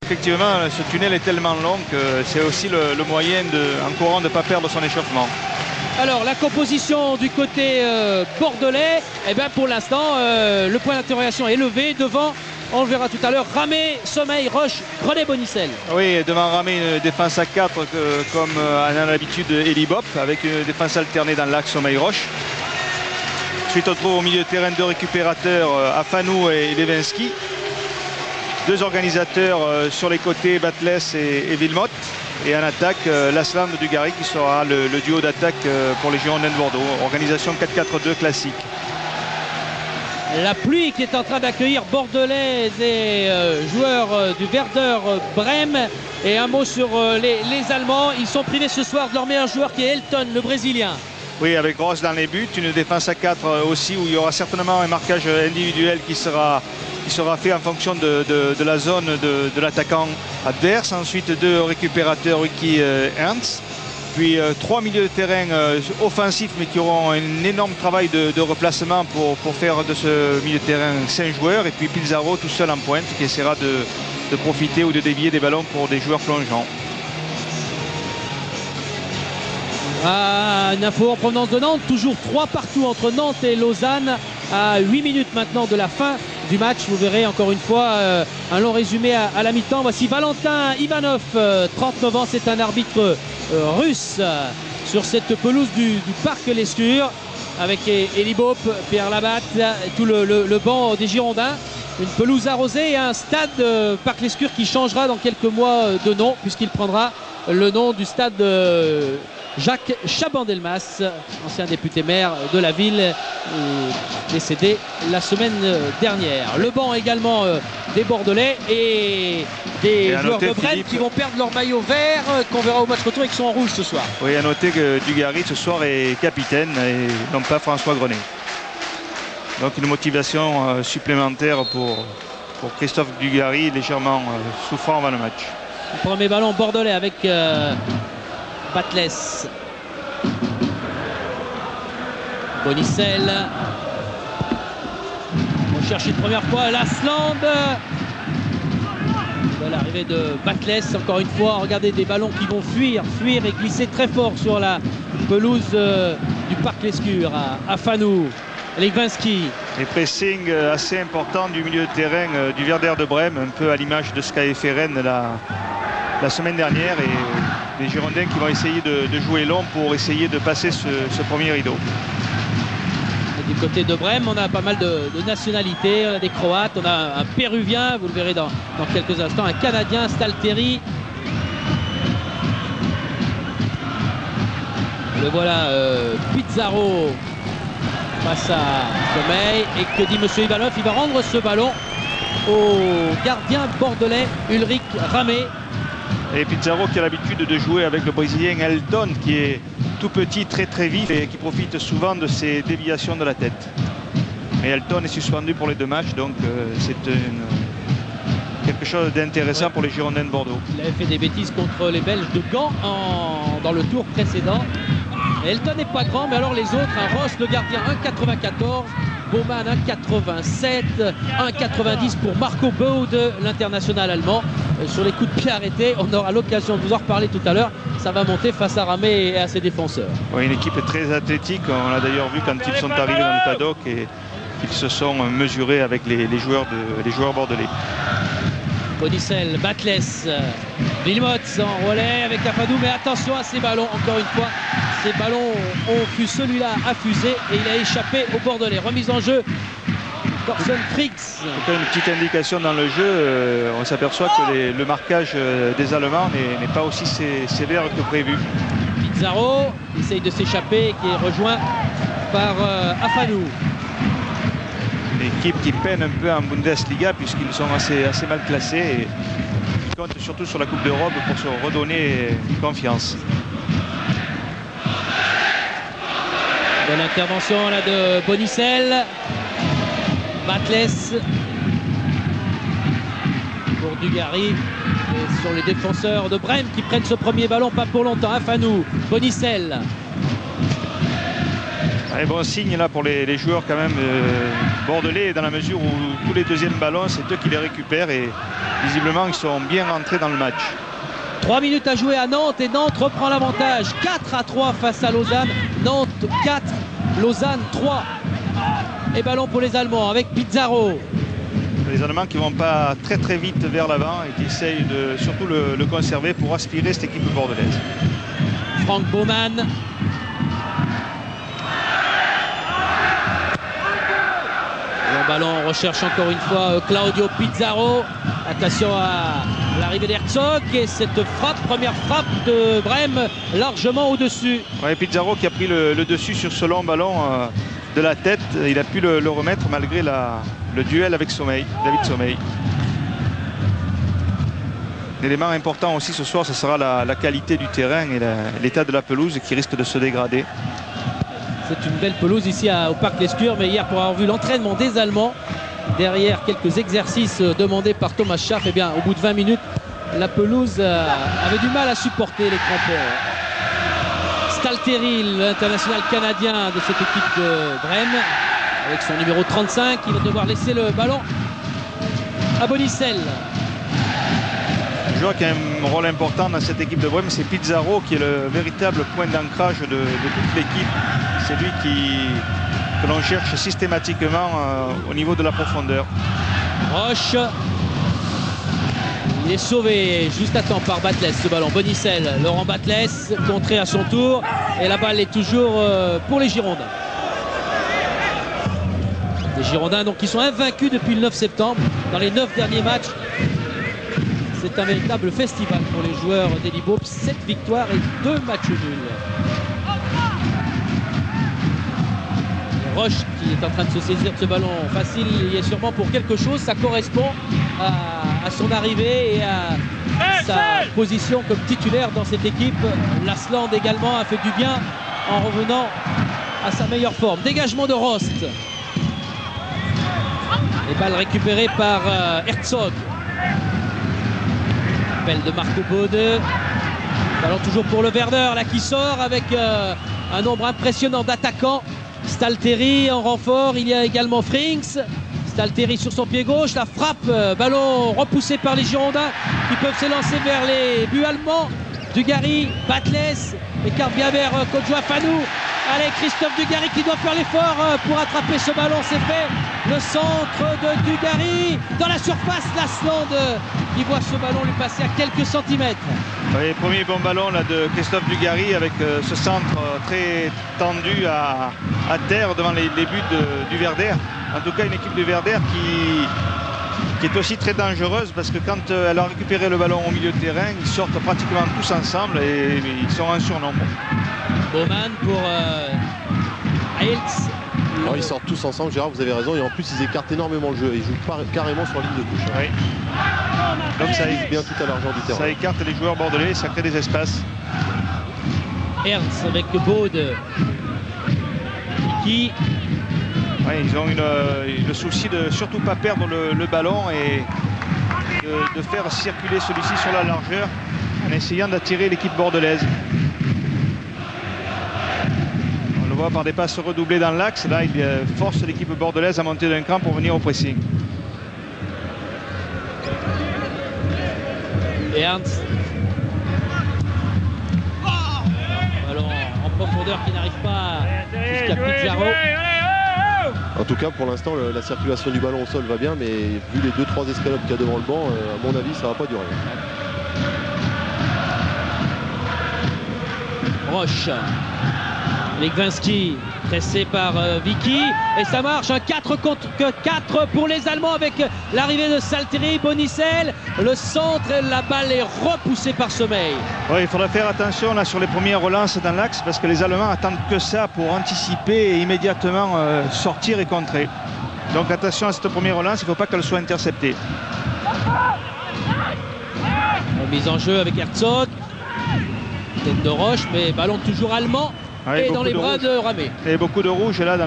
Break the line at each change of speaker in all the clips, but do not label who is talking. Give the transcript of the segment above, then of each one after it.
effectivement, ce tunnel est tellement long que c'est aussi le moyen, en courant, de ne pas perdre son échauffement.
Alors, la composition du côté bordelais, eh bien, pour l'instant, le point d'interrogation est levé devant. On le verra tout à l'heure. Ramé, Sommeil, Roche, Grenet, Bonicel.
Oui, devant Ramé, une défense à 4 comme en a l'habitude Eli Bop, avec une défense alternée dans l'axe Sommeil-Roche. Ensuite, on trouve au milieu de terrain deux récupérateurs, Afanou et Levinsky. Deux organisateurs sur les côtés, Batles et Villemotte. Et en attaque, Lasland Dugarry qui sera le duo d'attaque pour les Girondins de Bordeaux. Organisation 4-4-2 classique.
La pluie qui est en train d'accueillir Bordelais et joueurs du Werder Brême. Et un mot sur les Allemands. Ils sont privés ce soir de leur meilleur joueur qui est Elton, le Brésilien. Oui, avec Ross dans les buts, une défense à 4 aussi où il y aura certainement un marquage individuel qui sera fait en fonction de la zone de l'attaquant adverse. Ensuite, deux récupérateurs, Ricky Ernst. Puis trois milieux de terrain offensifs, mais qui auront un énorme travail de replacement pour faire de ce milieu de terrain 5 joueurs. Et puis Pizarro tout seul en pointe qui essaiera de profiter ou de dévier des ballons pour des joueurs plongeants. Une info en provenance de Nantes, toujours 3 partout entre Nantes et Lausanne à 8 minutes maintenant de la fin du match. Vous verrez encore une fois un long résumé à la mi-temps. Voici Valentin Ivanov, 39 ans, c'est un arbitre russe sur cette pelouse du Parc Lescure avec Eli Bop, Pierre Labatte et tout le banc des Girondins. Une pelouse arrosée et un stade Parc Lescure qui changera dans quelques mois de nom puisqu'il prendra le nom du stade Jacques Chaban-Delmas, ancien député maire de la ville, décédé la semaine dernière. Le banc également des Bordelais et des joueurs de Brême qui vont perdre leur maillot vert, qu'on verra au match retour et qui sont en rouge ce soir.
Oui, à noter que Dugarry ce soir est capitaine et non pas François Grenet. Donc une motivation supplémentaire pour Christophe Dugarry, légèrement souffrant avant le match.
Le premier ballon bordelais avec Batles. Bonicel. On cherche une première fois Lasland. L'arrivée de Batles, encore une fois, regardez des ballons qui vont fuir et glisser très fort sur la pelouse du Parc Lescure à Fanou. Levinsky.
Et pressing assez important du milieu de terrain du Werder de Brême, un peu à l'image de ce qu'a fait Rennes la semaine dernière, et les Girondins qui vont essayer de jouer long pour essayer de passer ce premier rideau.
Et du côté de Brême, on a pas mal de nationalités, on a des Croates, on a un Péruvien, vous le verrez dans quelques instants, un Canadien, Stalteri. Le voilà, Pizarro face à Sommeil. Et que dit monsieur Ivanov? Il va rendre ce ballon au gardien bordelais Ulrich Ramé.
Et Pizarro qui a l'habitude de jouer avec le Brésilien Elton, qui est tout petit, très vif et qui profite souvent de ses déviations de la tête. Mais Elton est suspendu pour les 2 matchs, donc c'est quelque chose d'intéressant pour les Girondins de Bordeaux.
Il avait fait des bêtises contre les Belges de Gand dans le tour précédent. Et Elton n'est pas grand, mais alors les autres, Ross le gardien 1,94, Baumann 1,87, 1,90 pour Marco Bode, l'international allemand. Sur les coups de pied arrêtés, on aura l'occasion de vous en reparler tout à l'heure. Ça va monter face à Ramé et à ses défenseurs.
Oui, une équipe très athlétique. On l'a d'ailleurs vu quand ils sont arrivés dans le paddock et ils se sont mesurés avec les joueurs bordelais.
Bonicel, Batles, Villemotte en relais avec Apadou, mais attention à ces ballons, encore une fois. Ces ballons ont pu celui-là affuser et il a échappé au Bordelais. Remise en jeu, Thorsten Fricks.
Une petite indication dans le jeu, on s'aperçoit que le marquage des Allemands n'est pas aussi sévère que prévu.
Pizarro essaye de s'échapper, qui est rejoint par Afanou.
Une équipe qui peine un peu en Bundesliga puisqu'ils sont assez mal classés et qui comptent surtout sur la Coupe d'Europe pour se redonner confiance.
Bonne intervention là de Bonicel. Batles pour Dugarry. Et sur les défenseurs de Brême qui prennent ce premier ballon, pas pour longtemps. Afanou, Bonicel.
Un bon signe là pour les joueurs quand même bordelais, dans la mesure où tous les deuxièmes ballons, c'est eux qui les récupèrent et visiblement ils sont bien rentrés dans le match.
3 minutes à jouer à Nantes et Nantes reprend l'avantage. 4-3 face à Lausanne. Nantes 4, Lausanne 3. Et ballon pour les Allemands avec Pizarro.
Les Allemands qui ne vont pas très vite vers l'avant et qui essayent de surtout le conserver pour aspirer cette équipe bordelaise.
Frank Baumann. Ballon, on recherche encore une fois Claudio Pizarro. Attention à l'arrivée d'Herzog et cette frappe, première frappe de Brême largement au-dessus.
Ouais, Pizarro qui a pris le dessus sur ce long ballon de la tête. Il a pu le remettre malgré le duel avec David Sommeil. L'élément important aussi ce soir, ce sera la qualité du terrain et l'état de la pelouse qui risque de se dégrader.
C'est une belle pelouse ici au Parc Lescure, mais hier pour avoir vu l'entraînement des Allemands, derrière quelques exercices demandés par Thomas Schaff, et bien au bout de 20 minutes, la pelouse avait du mal à supporter les crampons. Stalteri, l'international canadien de cette équipe de Brême, avec son numéro 35, il va devoir laisser le ballon à Bonicel.
Le joueur qui a un rôle important dans cette équipe de Brême, c'est Pizarro qui est le véritable point d'ancrage de toute l'équipe. C'est lui que l'on cherche systématiquement au niveau de la profondeur.
Roche. Il est sauvé juste à temps par Batles, ce ballon. Bonicel, Laurent Batles, contré à son tour. Et la balle est toujours pour les Girondins. Les Girondins donc, qui sont invaincus depuis le 9 septembre dans les 9 derniers matchs. C'est un véritable festival pour les joueurs d'Elibop. 7 victoires et 2 matchs nuls. Roche qui est en train de se saisir de ce ballon facile, il y est sûrement pour quelque chose. Ça correspond à son arrivée et à sa position comme titulaire dans cette équipe. Lasland également a fait du bien en revenant à sa meilleure forme. Dégagement de Rost. Et balle récupérée par Herzog. Appel de Marco Bode. Ballon toujours pour le Werder là qui sort avec un nombre impressionnant d'attaquants. Stalteri en renfort, il y a également Frings. Stalteri sur son pied gauche, la frappe, ballon repoussé par les Girondins qui peuvent s'élancer vers les buts allemands. Dugarry, Batles, écarte bien vers Kodjo Fanou. Allez, Christophe Dugarry qui doit faire l'effort pour attraper ce ballon, c'est fait. Le centre de Dugarry dans la surface, Lasland qui voit ce ballon lui passer à quelques centimètres.
Oui, premier bon ballon là, de Christophe Dugarry avec ce centre très tendu à terre devant les buts du Werder. En tout cas, une équipe de Werder qui est aussi très dangereuse parce que quand elle a récupéré le ballon au milieu de terrain, ils sortent pratiquement tous ensemble et ils sont en surnombre.
Baumann pour Ailts.
Alors, ils sortent tous ensemble, Gérard, vous avez raison, et en plus ils écartent énormément le jeu, ils jouent carrément sur la ligne de touche.
Oui. Donc ça
vise bien tout à l'argent du terrain.
Ça écarte les joueurs bordelais, ça crée des espaces.
Ernst avec Bode. Qui
oui, ils ont le souci de surtout pas perdre le ballon et de faire circuler celui-ci sur la largeur en essayant d'attirer l'équipe bordelaise. On le voit par des passes redoublées dans l'axe. Là, il force l'équipe bordelaise à monter d'un cran pour venir au pressing.
Ernst. Ballon en profondeur qui n'arrive pas jusqu'à Pizarro.
En tout cas, pour l'instant, la circulation du ballon au sol va bien, mais vu les 2-3 escalades qu'il y a devant le banc, à mon avis, ça va pas durer.
Roche. Legwinski pressé par Vicky et ça marche, un 4 contre 4 pour les Allemands avec l'arrivée de Stalteri, Bonicel, le centre et la balle est repoussée par Sommeil.
Oui, il faudra faire attention là sur les premières relances dans l'axe parce que les Allemands attendent que ça pour anticiper et immédiatement sortir et contrer. Donc attention à cette première relance, il ne faut pas qu'elle soit interceptée.
Mise en jeu avec Herzog, tête de Roche, mais ballon toujours allemand. Ouais, et dans les bras de Ramé.
Et beaucoup de rouge là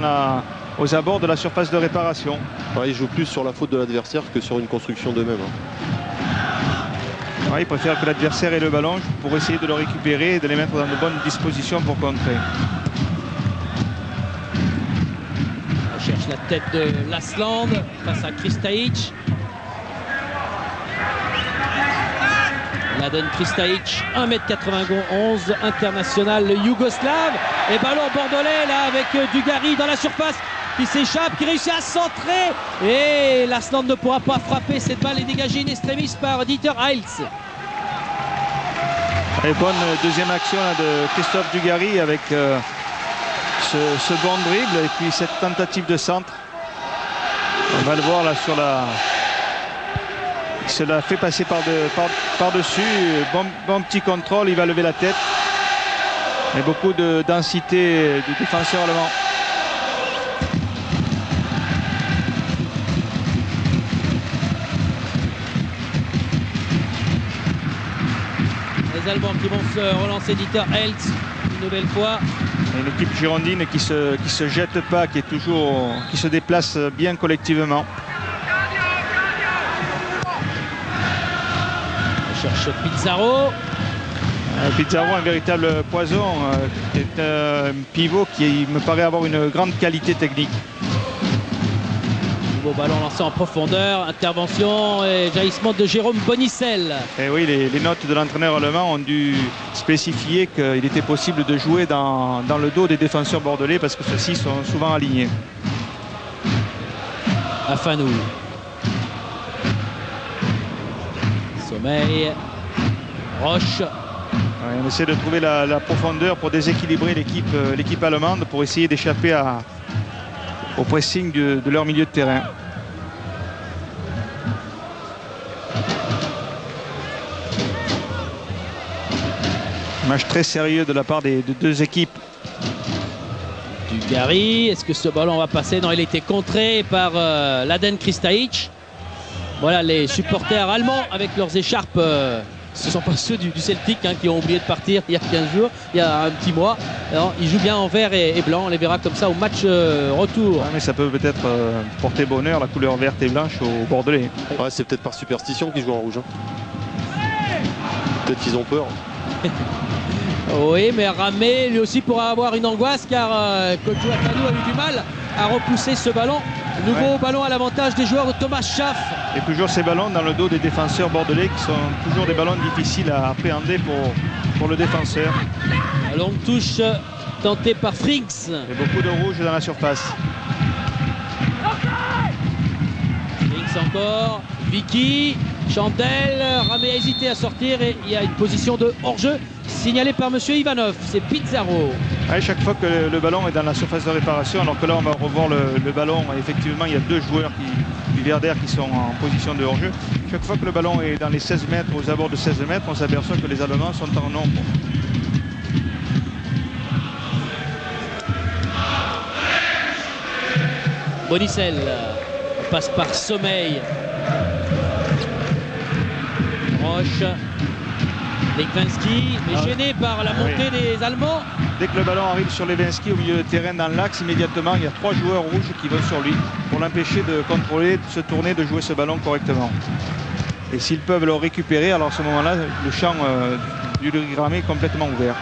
aux abords de la surface de réparation.
Ouais, ils jouent plus sur la faute de l'adversaire que sur une construction d'eux-mêmes.
Ouais, ils préfèrent que l'adversaire ait le ballon pour essayer de le récupérer et de les mettre dans de bonnes dispositions pour contrer.
tête de Lasland face à Kristajic. Mladen Kristajic, 1m91, international yougoslave. Et ballon bordelais là avec Dugarry dans la surface qui s'échappe, qui réussit à centrer. Et Lasland ne pourra pas frapper. Cette balle est dégagée in extremis par Dieter Heils.
Et bonne deuxième action là, de Christophe Dugarry avec ce bon dribble et puis cette tentative de centre. On va le voir là sur la... Il se l'a fait passer par-dessus. Bon petit contrôle, il va lever la tête. Et beaucoup de densité du défenseur allemand.
Les Allemands qui vont se relancer, Dieter Heils une nouvelle fois.
Une équipe girondine qui se jette pas, qui se déplace bien collectivement.
On cherche Pizarro.
Pizarro, un véritable poison, qui est un pivot qui me paraît avoir une grande qualité technique.
Nouveau ballon lancé en profondeur, intervention et jaillissement de Jérôme Bonicel.
Et oui, les notes de l'entraîneur allemand ont dû spécifier qu'il était possible de jouer dans le dos des défenseurs bordelais parce que ceux-ci sont souvent alignés.
Afanou. Sommeil. Roche.
Ouais, on essaie de trouver la profondeur pour déséquilibrer l'équipe allemande pour essayer d'échapper au pressing de leur milieu de terrain. Match très sérieux de la part des deux équipes.
Dugarry, est-ce que ce ballon va passer? Non, il a été contré par Mladen Kristajic. Voilà les supporters allemands avec leurs écharpes. Ce ne sont pas ceux du Celtic hein, qui ont oublié de partir il y a 15 jours, il y a un petit mois. Alors, ils jouent bien en vert et blanc. On les verra comme ça au match retour.
Ouais, mais ça peut peut-être porter bonheur, la couleur verte et blanche au Bordelais.
Ouais, c'est peut-être par superstition qu'ils jouent en rouge. Hein. Peut-être qu'ils ont peur.
Oui, mais Ramé, lui aussi, pourra avoir une angoisse car Kodjo Afanou a eu du mal à repousser ce ballon. Nouveau ballon à l'avantage des joueurs de Thomas Schaff.
Et toujours ces ballons dans le dos des défenseurs bordelais qui sont toujours des ballons difficiles à appréhender pour le défenseur.
La longue touche tentée par Frings.
Et beaucoup de rouge dans la surface.
Frings encore. Vicky. Chandel. Ramé a hésité à sortir et il y a une position de hors-jeu signalée par monsieur Ivanov. C'est Pizarro.
Ouais, chaque fois que le ballon est dans la surface de réparation, alors que là on va revoir le ballon, effectivement il y a deux joueurs du Werder qui sont en position de hors-jeu. Chaque fois que le ballon est dans les 16 mètres, aux abords de 16 mètres, on s'aperçoit que les Allemands sont en nombre.
Bonicel passe par Sommeil. Roche. Lekwanski est gêné par la montée des Allemands.
Dès que le ballon arrive sur Lewinsky au milieu de terrain dans l'axe, immédiatement il y a trois joueurs rouges qui vont sur lui pour l'empêcher de contrôler, de se tourner, de jouer ce ballon correctement. Et s'ils peuvent le récupérer, alors à ce moment-là, le champ du Ramé est complètement ouvert.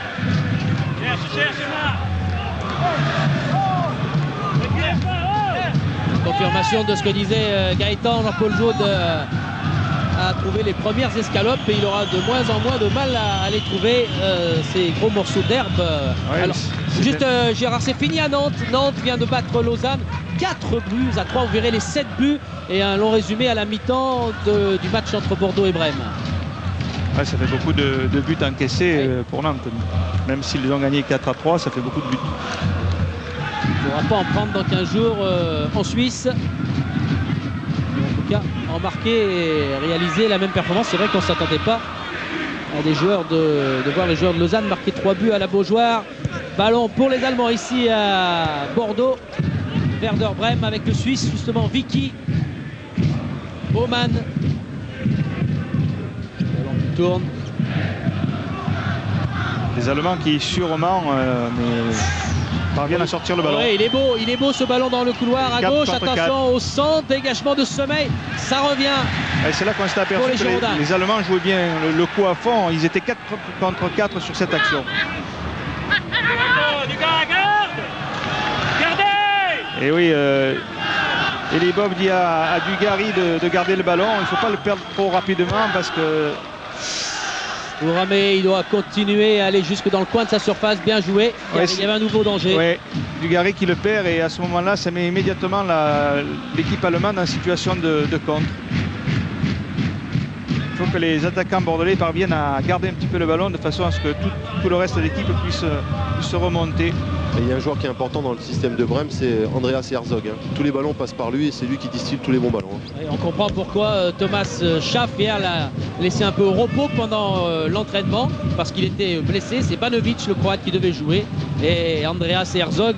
Confirmation de ce que disait Gaëtan, Jean-Paul Jaude a trouvé les premières escalopes et il aura de moins en moins de mal à les trouver, ces gros morceaux d'herbe.
Ouais,
alors, juste Gérard, c'est fini à Nantes. Nantes vient de battre Lausanne 4 buts à 3. Vous verrez les 7 buts et un long résumé à la mi-temps du match entre Bordeaux et Brême.
Ouais, ça fait beaucoup de buts encaissés pour Nantes. Même s'ils ont gagné 4-3, ça fait beaucoup de buts.
Il ne pourra pas en prendre dans 15 jours en Suisse. En tout cas, en marquer et réaliser la même performance. C'est vrai qu'on ne s'attendait pas à des joueurs de voir les joueurs de Lausanne marquer 3 buts à la Beaujoire. Ballon pour les Allemands ici à Bordeaux. Werder Brême avec le Suisse, justement Vicky. Baumann. Ballon qui tourne.
Les Allemands qui sûrement parviennent à sortir le ballon.
Ouais, il est beau ce ballon dans le couloir à gauche. Attention au centre, dégagement de Sommeil. Ça revient.
C'est là qu'on s'est aperçu que les Allemands jouaient bien le coup à fond. Ils étaient 4 contre 4 sur cette action. Et oui, Eli Bob dit à Dugarry de garder le ballon. Il ne faut pas le perdre trop rapidement parce que...
Ouramé, il doit continuer à aller jusque dans le coin de sa surface. Bien joué.
Ouais,
il y avait un nouveau danger.
Ouais, Dugarry qui le perd et à ce moment-là, ça met immédiatement l'équipe allemande en situation de contre. Il faut que les attaquants bordelais parviennent à garder un petit peu le ballon de façon à ce que tout le reste de l'équipe puisse se remonter.
Et il y a un joueur qui est important dans le système de Brême, c'est Andreas Herzog. Hein. Tous les ballons passent par lui et c'est lui qui distille tous les bons ballons. Hein.
Et on comprend pourquoi Thomas Schaff hier l'a laissé un peu au repos pendant l'entraînement parce qu'il était blessé. C'est Banovic, le Croate, qui devait jouer. Et Andreas Herzog,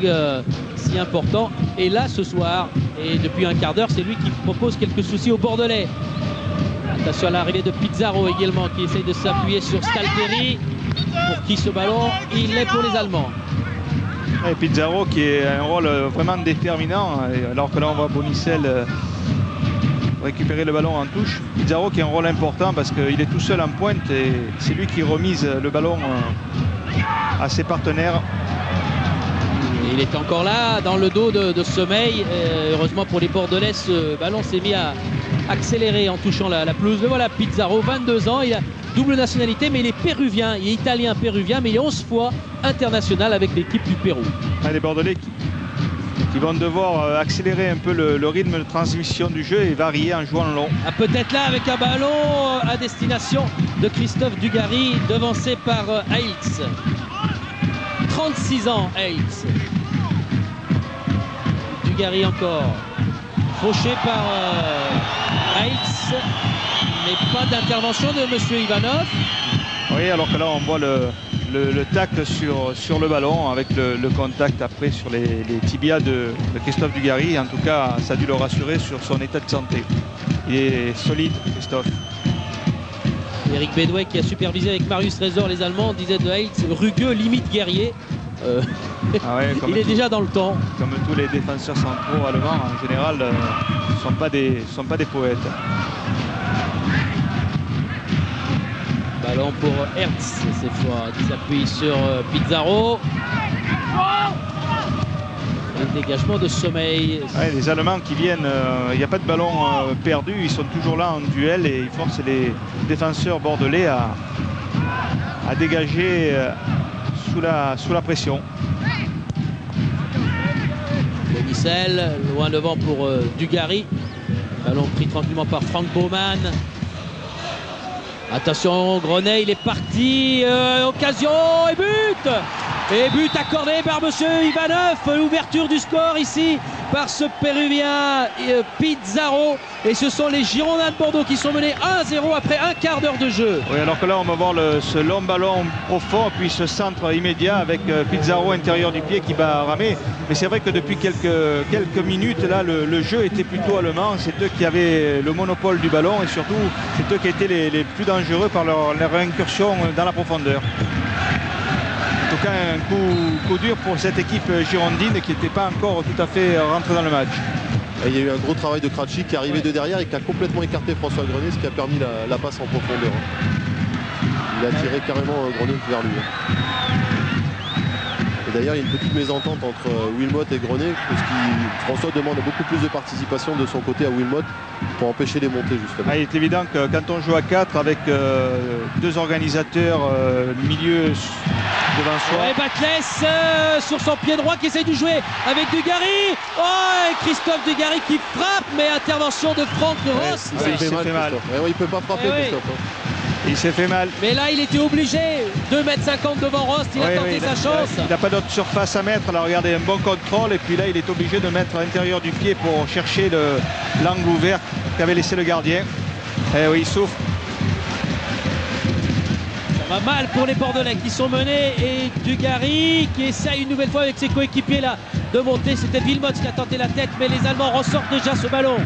si important, est là ce soir. Et depuis un quart d'heure, c'est lui qui propose quelques soucis aux Bordelais. Attention à l'arrivée de Pizarro également qui essaye de s'appuyer sur Stalteri. Pour qui ce ballon, il l'est pour les Allemands.
Et Pizarro qui a un rôle vraiment déterminant, alors que là on voit Bonicel récupérer le ballon en touche. Pizarro qui a un rôle important parce qu'il est tout seul en pointe et c'est lui qui remise le ballon à ses partenaires.
Et il est encore là dans le dos de Sommeil. Heureusement pour les Bordelais, ce ballon s'est mis à accélérer en touchant la pelouse. Mais voilà, Pizarro, 22 ans, il a double nationalité, mais il est péruvien, il est italien-péruvien, mais il est 11 fois international avec l'équipe du Pérou.
Les Bordelais qui vont devoir accélérer un peu le rythme de transmission du jeu et varier en jouant long.
Ah, peut-être là avec un ballon à destination de Christophe Dugarry, devancé par Heiltz. 36 ans, Heiltz. Dugarry encore. Fauché par Heiltz. Mais pas d'intervention de M. Ivanov.
Oui, alors que là on voit le tacle sur le ballon avec le contact après sur les tibias de Christophe Dugarry. En tout cas, ça a dû le rassurer sur son état de santé. Il est solide, Christophe.
Eric Bédouet qui a supervisé avec Marius Trésor les Allemands disait de Heiltz rugueux, limite guerrier.
Ah ouais,
il est déjà dans le temps.
Comme tous les défenseurs centraux allemands en général ne sont pas des poètes.
Ballon pour Hertz cette fois qui s'appuie sur Pizarro. Le dégagement de Sommeil.
Ouais, les Allemands qui viennent, il n'y a pas de ballon perdu, ils sont toujours là en duel et ils forcent les défenseurs bordelais à dégager sous la pression.
Bonicel, loin devant pour Dugarry. Ballon pris tranquillement par Frank Baumann. Attention, Grenet, il est parti. Occasion et but! Et but accordé par monsieur Ivanov. L'ouverture du score ici par ce Péruvien Pizarro. Et ce sont les Girondins de Bordeaux qui sont menés 1-0 après un quart d'heure de jeu.
Oui, alors que là, on va voir ce long ballon profond, puis ce centre immédiat avec Pizarro intérieur du pied qui va ramer. Mais c'est vrai que depuis quelques minutes, là, le jeu était plutôt allemand. C'est eux qui avaient le monopole du ballon et surtout, c'est eux qui étaient les plus dangereux par leur incursion dans la profondeur. En tout cas, un coup dur pour cette équipe girondine qui n'était pas encore tout à fait rentrée dans le match.
Et il y a eu un gros travail de Kratchik qui est arrivé de derrière et qui a complètement écarté François Grenet, ce qui a permis la passe en profondeur. Il a tiré carrément Grenet vers lui. Et d'ailleurs, il y a une petite mésentente entre Wilmot et Grenet, parce que François demande beaucoup plus de participation de son côté à Wilmot pour empêcher les montées justement.
Ah, il est évident que quand on joue à 4 avec deux organisateurs milieu devant soi.
Ouais, Batles sur son pied droit qui essaye de jouer avec Dugarry. Oh, et Christophe Dugarry qui frappe, mais intervention de Franck Ross.
Il s'est fait mal. Ouais, il ne peut pas frapper, Christophe.
Il s'est fait mal.
Mais là, il était obligé. 2,50 m devant Rost, il a tenté sa chance.
Il n'a pas d'autre surface à mettre. Là, regardez, un bon contrôle. Et puis là, il est obligé de mettre à l'intérieur du pied pour chercher l'angle ouvert qu'avait laissé le gardien. Eh oui, il souffre.
Ça va mal pour les Bordelais qui sont menés. Et Dugarry qui essaye une nouvelle fois avec ses coéquipiers là de monter. C'était Wilmot qui a tenté la tête, mais les Allemands ressortent déjà ce ballon.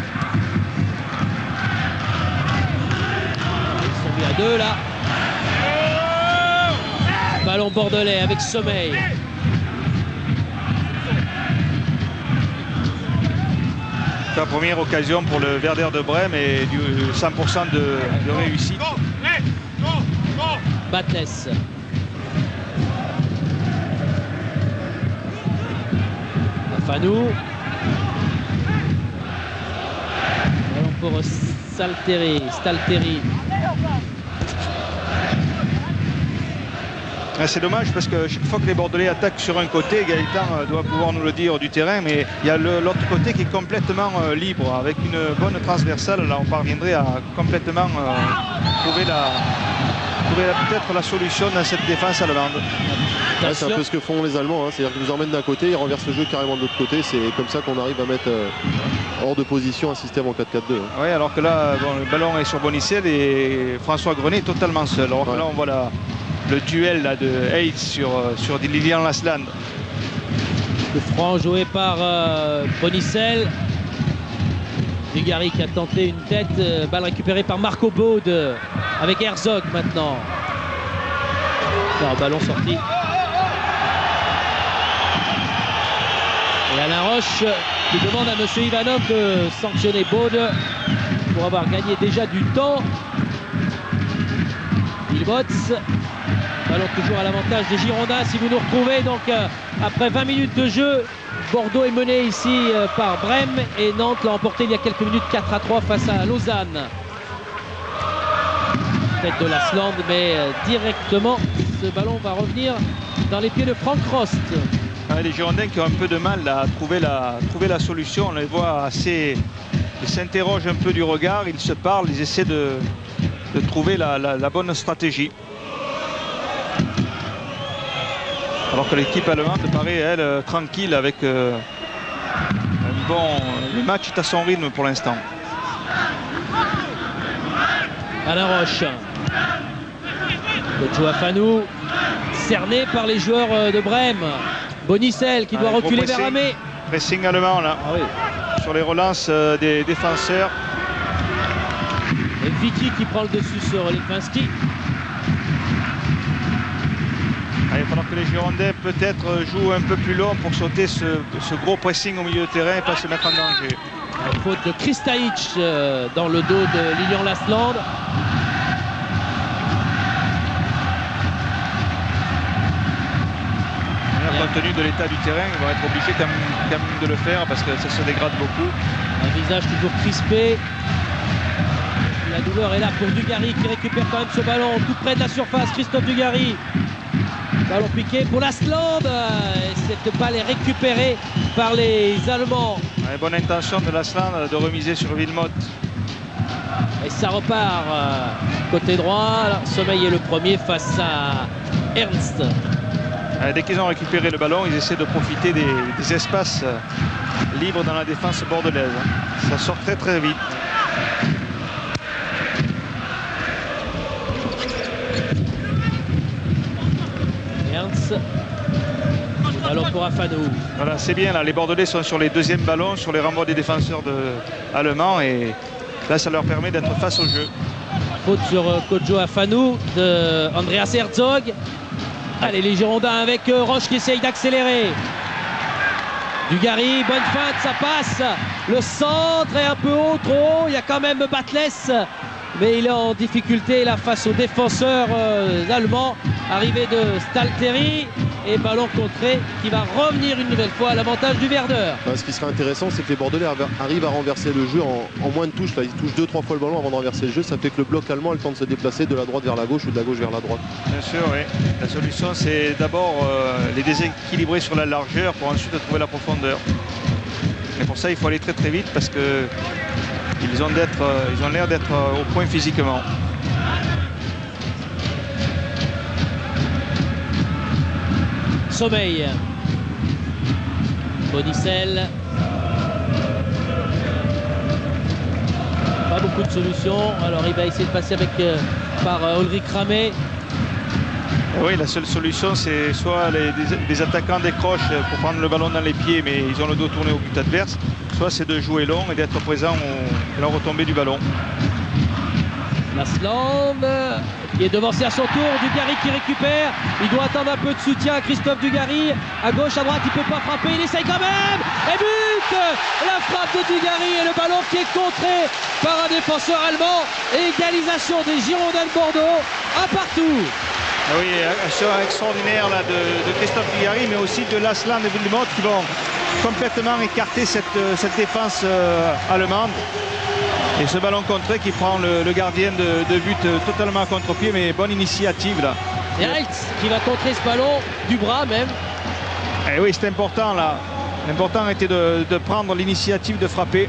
À deux là. Ballon bordelais avec Sommeil.
La première occasion pour le Werder de Brême et du 100% de réussite.
Batles. Afanou. pour Stalteri.
C'est dommage parce que chaque fois que les Bordelais attaquent sur un côté, Gaëtan doit pouvoir nous le dire du terrain, mais il y a l'autre côté qui est complètement libre. Avec une bonne transversale, là on parviendrait à complètement trouver peut-être la solution dans cette défense allemande.
Ouais, c'est un peu ce que font les Allemands, hein. C'est-à-dire qu'ils nous emmènent d'un côté, ils renversent le jeu carrément de l'autre côté. C'est comme ça qu'on arrive à mettre hors de position un système en 4-4-2. Hein.
Oui, alors que là, bon, le ballon est sur Bonicel et François Grenet est totalement seul. Alors que là, on voit le duel là, de Hayes sur Lilian Lasland.
Le franc joué par Bonicel. Dugarry qui a tenté une tête, balle récupérée par Marco Bode avec Herzog maintenant. Non, ballon sorti. Et Alain Roche qui demande à M. Ivanov de sanctionner Bode pour avoir gagné déjà du temps. Wilmots, ballon toujours à l'avantage des Girondins. Si vous nous retrouvez, donc après 20 minutes de jeu, Bordeaux est mené ici par Brême et Nantes l'a emporté il y a quelques minutes 4-3 face à Lausanne. Tête de Lasland, mais directement ce ballon va revenir dans les pieds de Franck Rost.
Les Girondins qui ont un peu de mal à trouver la solution, on les voit assez, ils s'interrogent un peu du regard, ils se parlent, ils essaient de trouver la bonne stratégie. Alors que l'équipe allemande paraît, elle, tranquille avec le match est à son rythme pour l'instant.
Alain Roche. Kojo Afanou, cerné par les joueurs de Brême. Bonicel qui doit reculer vers Amé.
Pressing allemand là, sur les relances des défenseurs.
Et Vicky qui prend le dessus sur Lipinski.
Il va falloir que les Girondins peut-être jouent un peu plus long pour sauter ce gros pressing au milieu de terrain et pas se mettre en danger.
Faute de Kristajic dans le dos de Lilian Lasland.
Compte tenu de l'état du terrain, ils vont être obligés quand même de le faire parce que ça se dégrade beaucoup.
Un visage toujours crispé. La douleur est là pour Dugarry qui récupère quand même ce ballon tout près de la surface. Christophe Dugarry. Ballon piqué pour Lasland. Cette balle est récupérée par les Allemands.
Bonne intention de Lasland de remiser sur Wilmots.
Et ça repart côté droit. Alors, Sommeil est le premier face à Ernst.
Dès qu'ils ont récupéré le ballon, ils essaient de profiter des espaces libres dans la défense bordelaise. Ça sort très très vite.
Ernst. Ballon pour Afanou.
Voilà, c'est bien là. Les Bordelais sont sur les deuxièmes ballons, sur les renvois des défenseurs allemands et là ça leur permet d'être face au jeu.
Faute sur Kojo Afanou de Andreas Herzog. Allez, les Girondins avec Roche qui essaye d'accélérer. Dugarry, bonne feinte, ça passe. Le centre est un peu haut, trop haut. Il y a quand même Batles, mais il est en difficulté là face aux défenseurs allemands. Arrivée de Stalteri et ballon contré qui va revenir une nouvelle fois à l'avantage du Verdeur.
Ce qui serait intéressant, c'est que les Bordelais arrivent à renverser le jeu en moins de touches. Là, ils touchent 2-3 fois le ballon avant de renverser le jeu. Ça fait que le bloc allemand a le temps de se déplacer de la droite vers la gauche ou de la gauche vers la droite.
Bien sûr, oui. La solution, c'est d'abord les déséquilibrer sur la largeur pour ensuite trouver la profondeur. Et pour ça, il faut aller très très vite parce que ils ont l'air d'être au point physiquement.
Sommeil. Bonicel. Pas beaucoup de solutions. Alors il va essayer de passer par Ulrich Ramé.
Oui, la seule solution, c'est soit les attaquants décrochent pour prendre le ballon dans les pieds, mais ils ont le dos tourné au but adverse, soit c'est de jouer long et d'être présent à la retombée du ballon.
Lasland qui est devancé à son tour. Dugarry qui récupère. Il doit attendre un peu de soutien à Christophe Dugarry. À gauche, à droite, il ne peut pas frapper. Il essaye quand même. Et but! La frappe de Dugarry et le ballon qui est contré par un défenseur allemand. Et égalisation des Girondins de Bordeaux. Un partout.
Oui, action extraordinaire là, de Christophe Dugarry, mais aussi de Lasland et Wilmots qui vont complètement écarter cette défense allemande. Et ce ballon contré qui prend le gardien de but totalement à contre-pied, mais bonne initiative là.
Et Heitz qui va contrer ce ballon du bras même.
Et oui, c'est important là. L'important était de prendre l'initiative de frapper.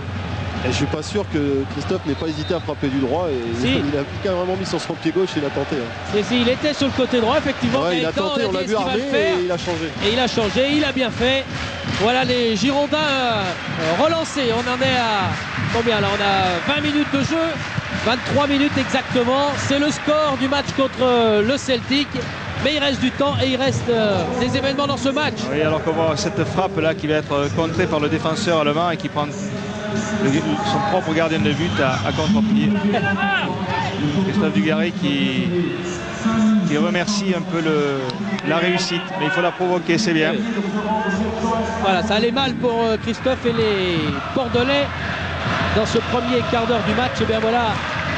Et je suis pas sûr que Christophe n'ait pas hésité à frapper du droit et
si.
Il a carrément mis sur son pied gauche et il a tenté. Hein.
Si, il était sur le côté droit effectivement.
Ouais, il a tenté, on l'a vu armé et il a changé.
Et il a changé, il a bien fait. Voilà les Girondins relancés. On en est à combien là? On a 20 minutes de jeu, 23 minutes exactement. C'est le score du match contre le Celtic. Mais il reste du temps et il reste des événements dans ce match.
Oui, alors qu'on voit cette frappe là qui va être contrée par le défenseur allemand et qui prend son propre gardien de but à contre-pied. Christophe Dugarry qui remercie un peu la réussite, mais il faut la provoquer, c'est bien.
Voilà, ça allait mal pour Christophe et les Bordelais dans ce premier quart d'heure du match. Et bien voilà,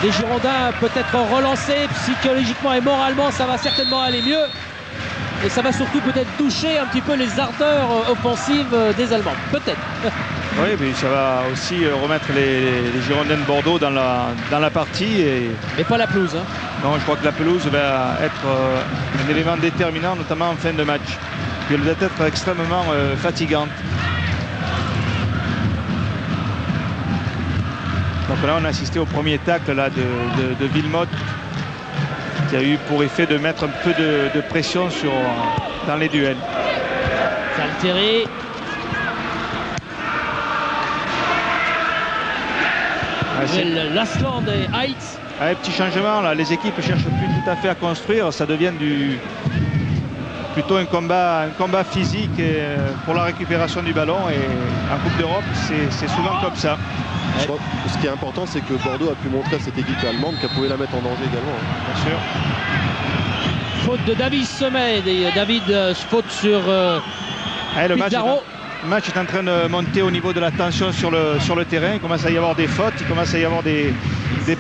les Girondins peut-être relancés psychologiquement et moralement, ça va certainement aller mieux. Et ça va surtout peut-être toucher un petit peu les ardeurs offensives des Allemands, peut-être.
Oui, mais ça va aussi remettre les Girondins de Bordeaux dans la partie.
Mais pas la pelouse. Hein.
Non, je crois que la pelouse va être un élément déterminant, notamment en fin de match. Puis elle doit être extrêmement fatigante. Donc là, on a assisté au premier tacle là, de Wilmot, qui a eu pour effet de mettre un peu de pression dans les duels.
Salteri. Lasland et Heitz.
Ouais, petit changement, là. Les équipes ne cherchent plus tout à fait à construire. Ça devient plutôt un combat physique pour la récupération du ballon. Et en Coupe d'Europe, c'est souvent comme ça.
Ce qui est important, c'est que Bordeaux a pu montrer à cette équipe allemande qu'elle pouvait la mettre en danger également.
Hein. Bien sûr.
Faute de David Semed et David faute sur Pizarro.
Le match est en train de monter au niveau de la tension sur le terrain. Il commence à y avoir des fautes, il commence à y avoir des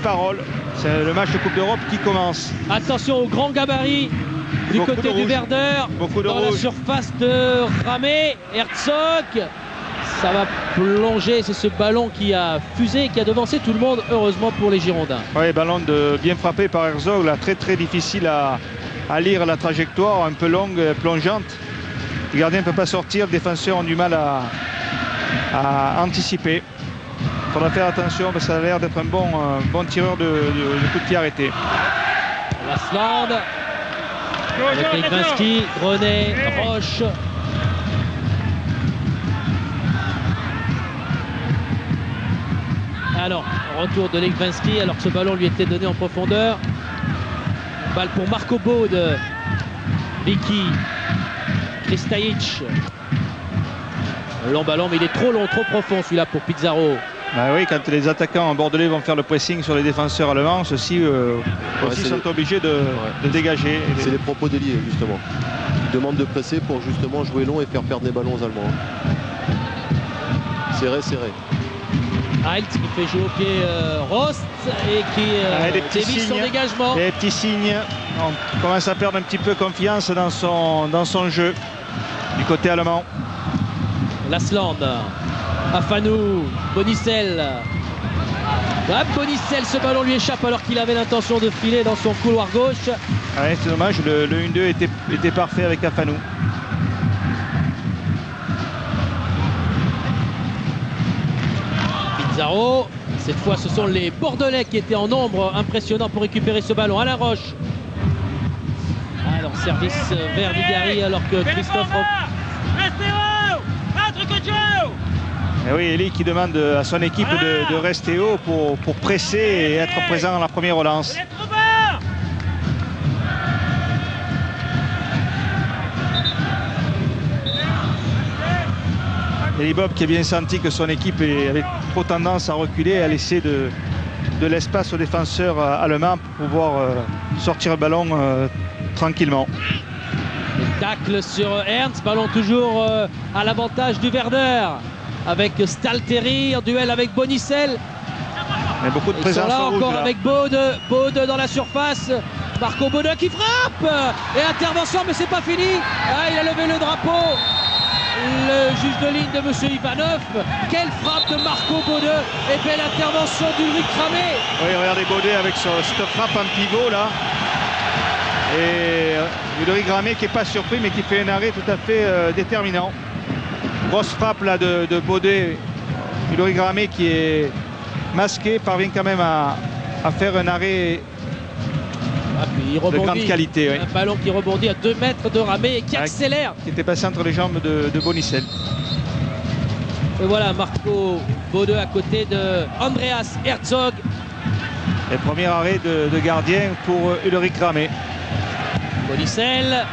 paroles. C'est le match de Coupe d'Europe qui commence.
Attention au grand gabarit du côté du Werder. Dans la surface de Ramé, Herzog. Ça va plonger, c'est ce ballon qui a fusé, qui a devancé tout le monde, heureusement pour les Girondins.
Oui, ballon bien frappé par Herzog, là, très difficile à lire la trajectoire, un peu longue, plongeante. Le gardien ne peut pas sortir, les défenseurs ont du mal à anticiper. Il faudra faire attention parce que ça a l'air d'être un bon tireur de coup de pied arrêté.
Lasland, avec Legwinski, Grenet, Roche. Alors, retour de Legwinski alors que ce ballon lui était donné en profondeur. Balle pour Marco Bode, Vicky, Kristajic. Long ballon, mais il est trop long, trop profond celui-là pour Pizarro.
Bah oui, quand les attaquants bordelais vont faire le pressing sur les défenseurs allemands, ceux-ci aussi sont obligés de dégager.
C'est les propos d'Elie justement. Ils demandent de presser pour justement jouer long et faire perdre des ballons aux Allemands. Serré.
Heitz qui fait jouer au pied Rost et qui dévie son dégagement.
Des petits signes. On commence à perdre un petit peu confiance dans son jeu du côté allemand.
Lasland, Afanou, Bonicel. Bonicel, ce ballon lui échappe alors qu'il avait l'intention de filer dans son couloir gauche.
Ouais, c'est dommage, le 1-2 était parfait avec Afanou.
Pizarro, cette fois ce sont les Bordelais qui étaient en nombre impressionnant pour récupérer ce ballon. Alain Roche. Alors service vers Dugarry alors que Christophe...
Et oui, Elie qui demande à son équipe de rester haut pour presser et être présent dans la première relance. Elie Bob qui a bien senti que son équipe avait trop tendance à reculer et à laisser de l'espace aux défenseurs allemands pour pouvoir sortir le ballon tranquillement.
Tacle sur Ernst, ballon toujours à l'avantage du Werder avec Stalteri en duel avec Bonicel.
Mais beaucoup de présence
là
rouge,
encore
là.
Avec Bode dans la surface. Marco Bode qui frappe et intervention, mais c'est pas fini. Ah, il a levé le drapeau le juge de ligne de M. Ivanov. Quelle frappe de Marco Baudeux et belle intervention d'Ulrich Ramé.
Oui, regardez Baudeux avec cette frappe en pivot là. Et Ulrich Ramé qui n'est pas surpris mais qui fait un arrêt tout à fait déterminant. Grosse frappe là de Baudeux. Ulrich Ramé qui est masqué parvient quand même à faire un arrêt
il rebondit,
de grande qualité. Oui.
Un ballon qui rebondit à 2 mètres de Ramé et qui accélère.
Qui était passé entre les jambes de Bonicel.
Et voilà Marco Baudeux à côté de Andreas Herzog.
Et premier arrêt de gardien pour Ulrich Ramé.
Bonicel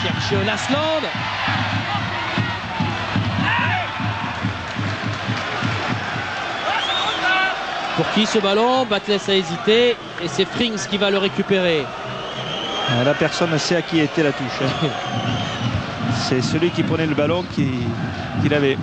cherche Lasland. Pour qui ce ballon? Batles a hésité et c'est Frings qui va le récupérer.
La personne ne sait à qui était la touche. C'est celui qui prenait le ballon qui l'avait.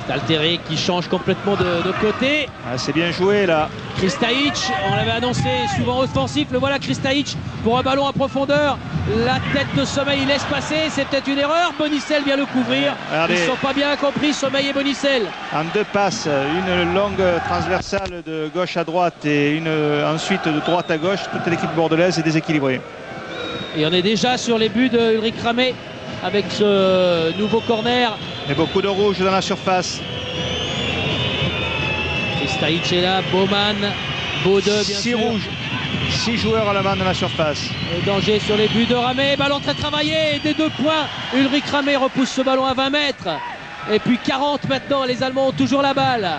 Stalteri qui change complètement de côté.
C'est bien joué là.
Kristajic, on l'avait annoncé souvent offensif, le voilà Kristajic pour un ballon à profondeur. La tête de Sommeil, il laisse passer, c'est peut-être une erreur. Bonicel vient le couvrir. Ils ne sont pas bien compris, Sommeil et Bonicel. En
2 passes, une longue transversale de gauche à droite et ensuite de droite à gauche. Toute l'équipe bordelaise est déséquilibrée.
Et on est déjà sur les buts de Ulrich Ramé avec ce nouveau corner.
Et beaucoup de rouge dans la surface.
Kristajic est là, Baumann, Baudeux bien
6
sûr.
rouges, 6 joueurs à la main dans la surface.
Et danger sur les buts de Ramé, ballon très travaillé, des 2 points. Ulrich Ramé repousse ce ballon à 20 mètres. Et puis 40 maintenant, les Allemands ont toujours la balle.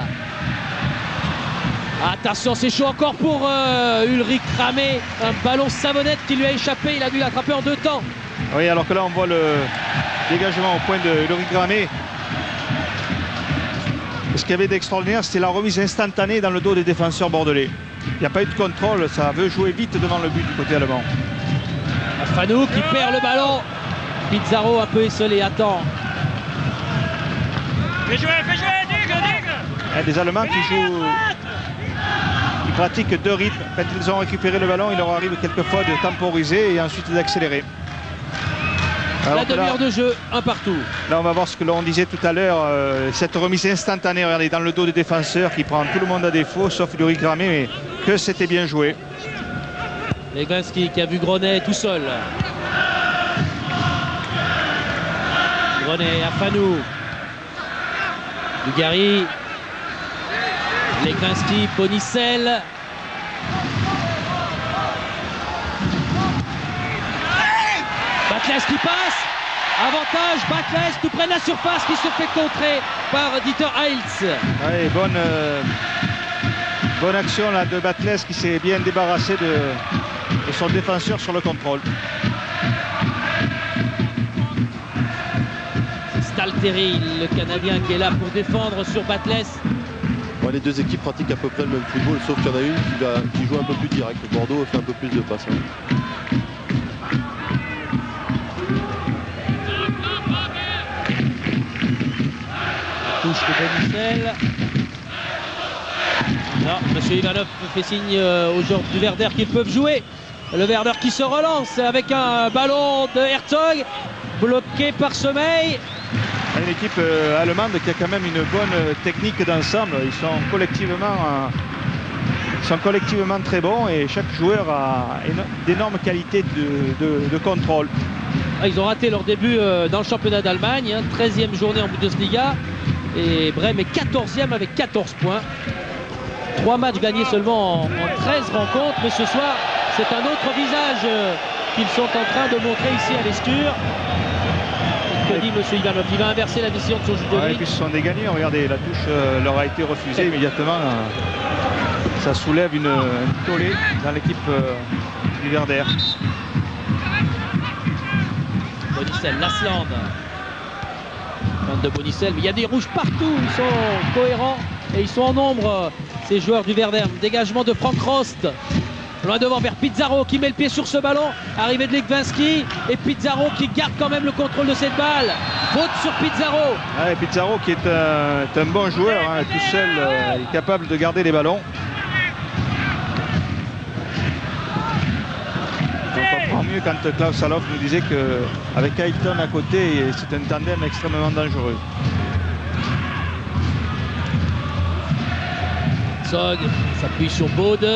Attention, c'est chaud encore pour Ulrich Ramé. Un ballon savonnette qui lui a échappé, il a dû l'attraper en 2 temps.
Oui, alors que là on voit le dégagement au point de Ulrich Ramé. Ce qu'il y avait d'extraordinaire, c'était la remise instantanée dans le dos des défenseurs bordelais. Il n'y a pas eu de contrôle, ça veut jouer vite devant le but du côté allemand.
Fanou qui perd le ballon. Pizarro un peu esselé, attend.
Fais jouer, digue.
Des Allemands qui pratiquent 2 rythmes. Quand ils ont récupéré le ballon, il leur arrive quelquefois de temporiser et ensuite d'accélérer.
La demi-heure de jeu, un partout.
Là, on va voir ce que l'on disait tout à l'heure. Cette remise instantanée, regardez, dans le dos des défenseurs qui prend tout le monde à défaut, sauf Ulrich Ramé, mais que c'était bien joué.
Leglinski qui a vu Grenet tout seul. Grenet à Fanou. Dugarry. Leglinski, Bonicel. Batles qui passe, avantage, Batles tout près de la surface qui se fait contrer par Dieter Heils.
Ouais, bonne action là de Batles qui s'est bien débarrassé de son défenseur sur le contrôle.
Stalteri, le Canadien qui est là pour défendre sur Batles.
Bon, les 2 équipes pratiquent à peu près le même football, sauf qu'il y en a une qui joue un peu plus direct. Bordeaux fait un peu plus de passes.
Touche de Bonicel. Non, M. Ivanov fait signe aux joueurs du Werder qu'ils peuvent jouer. Le Werder qui se relance avec un ballon de Herzog bloqué par Sommeil.
Une équipe allemande qui a quand même une bonne technique d'ensemble. Ils sont collectivement très bons et chaque joueur a d'énormes qualités de contrôle.
Ils ont raté leur début dans le championnat d'Allemagne, 13e journée en Bundesliga. Et Brême est 14e avec 14 points. 3 matchs gagnés seulement en 13 rencontres. Mais ce soir, c'est un autre visage qu'ils sont en train de montrer ici à l'Esture. Que dit M. Ivanov? Il va inverser la décision de son juge de ligne.
Et puis ce sont des gagnants. Regardez, la touche leur a été refusée immédiatement. Ça soulève une tollée dans l'équipe du Werder.
Bonicel, Lasland. De Bonicel, mais il y a des rouges partout, ils sont cohérents et ils sont en nombre, ces joueurs du Werder. Dégagement de Frank Rost, loin devant vers Pizarro qui met le pied sur ce ballon. Arrivée de Leglinski et Pizarro qui garde quand même le contrôle de cette balle. Faute sur Pizarro.
Ouais, Pizarro qui est un bon joueur, tout seul, il est capable de garder les ballons. On comprend mieux ému quand Klaus Saloff nous disait qu'avec Ailton à côté, c'est un tandem extrêmement dangereux.
Zog s'appuie sur Bode.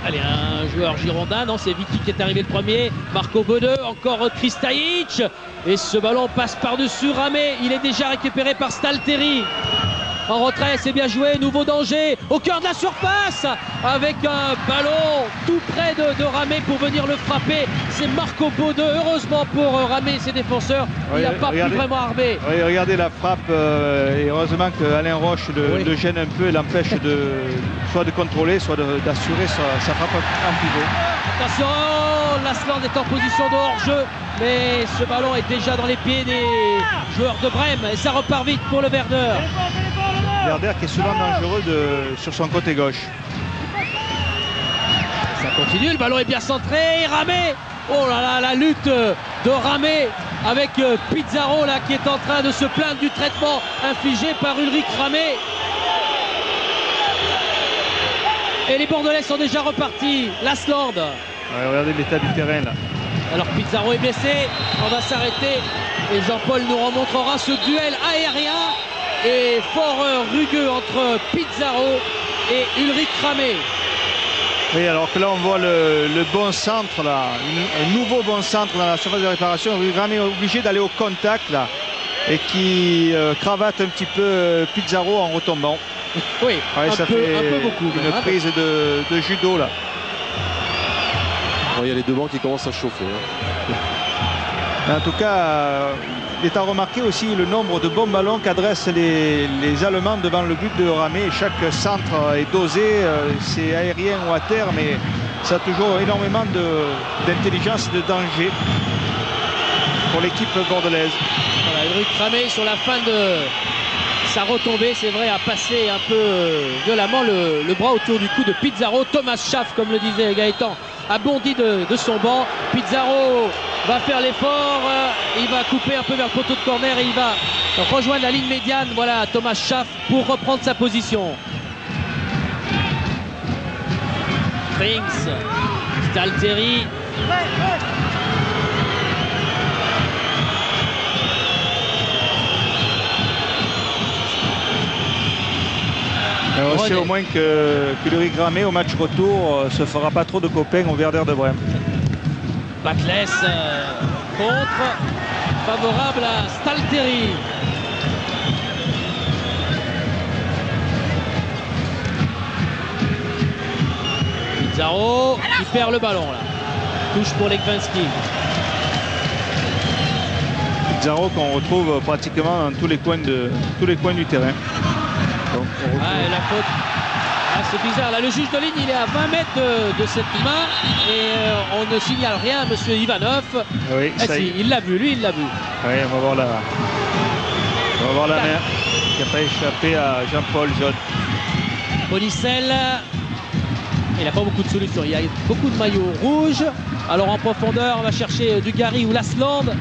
Allez, un joueur girondin, non, c'est Vicky qui est arrivé le premier. Marco Bode, encore Kristajic. Et ce ballon passe par-dessus Ramé. Il est déjà récupéré par Stalteri. En retrait, c'est bien joué, nouveau danger au cœur de la surface avec un ballon tout près de Ramé pour venir le frapper. C'est Marco Bode, heureusement pour Ramé et ses défenseurs, il n'a pas pu vraiment armer.
Oui, regardez la frappe et heureusement qu'Alain Roche le gêne un peu et l'empêche soit de contrôler, soit d'assurer sa frappe en pivot.
Attention, Lasland est en position de hors-jeu, mais ce ballon est déjà dans les pieds des joueurs de Brême et ça repart vite pour le Werder.
Werder qui est souvent dangereux sur son côté gauche.
Ça continue, le ballon est bien centré, Ramé. Oh là là, la lutte de Ramé avec Pizarro là qui est en train de se plaindre du traitement infligé par Ulrich Ramé. Et les Bordelais sont déjà repartis. Lasland.
Ouais, regardez l'état du terrain là.
Alors Pizarro est blessé, on va s'arrêter et Jean-Paul nous remontrera ce duel aérien et fort rugueux entre Pizarro et Ulrich Ramé.
Oui, alors que là on voit le bon centre là, un nouveau bon centre dans la surface de réparation. Ulrich Ramé est obligé d'aller au contact là et qui cravate un petit peu Pizarro en retombant.
Oui,
ouais,
un peu beaucoup.
Une prise de judo là.
Il y a les deux bancs qui commencent à chauffer.
En tout cas, il est à remarquer aussi le nombre de bons ballons qu'adressent les Allemands devant le but de Ramé. Chaque centre est dosé, c'est aérien ou à terre, mais ça a toujours énormément d'intelligence et de danger pour l'équipe bordelaise.
Voilà, Ulrich Ramé sur la fin de sa retombée, c'est vrai, a passé un peu violemment le bras autour du cou de Pizarro. Thomas Schaff, comme le disait Gaëtan, a bondi de son banc. Pizarro va faire l'effort, il va couper un peu vers le poteau de corner et il va rejoindre la ligne médiane. Voilà Thomas Schaff pour reprendre sa position. Frings, Stalteri.
On sait au moins que Ulrich Ramé au match retour se fera pas trop de copains au Werder de Brême.
Batles contre, favorable à Stalteri. Pizarro qui perd le ballon là. Touche pour Legwinski.
Pizarro qu'on retrouve pratiquement dans tous les coins du terrain. Donc,
la faute. Ah, c'est bizarre, là le juge de ligne il est à 20 mètres de cette main et on ne signale rien à monsieur Ivanov.
Oui,
ah, si, il l'a vu, lui il l'a vu.
Oui, on va voir la main qui n'a pas échappé à Jean-Paul Jod.
Bonicel, il n'a pas beaucoup de solutions, il y a beaucoup de maillots rouges. Alors en profondeur on va chercher Dugarry ou Lasland.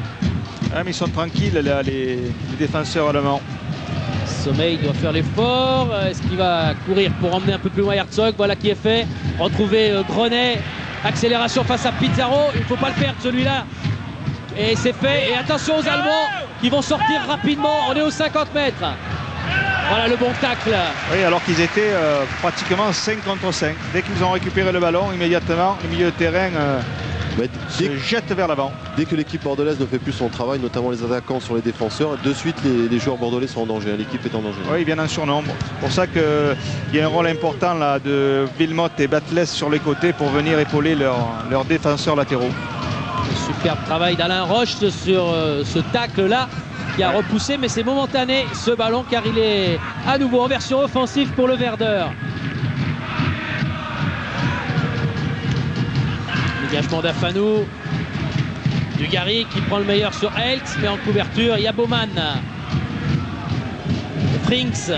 Ah, mais ils sont tranquilles là, les défenseurs allemands.
Sommeil doit faire l'effort. Est-ce qu'il va courir pour emmener un peu plus loin Herzog? Voilà qui est fait. Retrouver Grenet. Accélération face à Pizarro. Il ne faut pas le perdre celui-là. Et c'est fait. Et attention aux Allemands qui vont sortir rapidement. On est aux 50 mètres. Voilà le bon tacle.
Oui, alors qu'ils étaient pratiquement 5 contre 5. Dès qu'ils ont récupéré le ballon, immédiatement, le milieu de terrain se jette vers l'avant.
Dès que l'équipe bordelaise ne fait plus son travail, notamment les attaquants sur les défenseurs, de suite les joueurs bordelais sont en danger. L'équipe est en danger.
Oui, ils viennent en surnombre. C'est pour ça qu'il y a un rôle important là, de Wilmotte et Batles sur les côtés pour venir épauler leurs défenseurs latéraux.
Superbe travail d'Alain Roche sur ce tacle-là qui a repoussé, mais c'est momentané ce ballon car il est à nouveau en version offensive pour le Werder. Dégagement d'Afanou. Dugarry qui prend le meilleur sur Eltz, mais en couverture, il y a Baumann. Frings.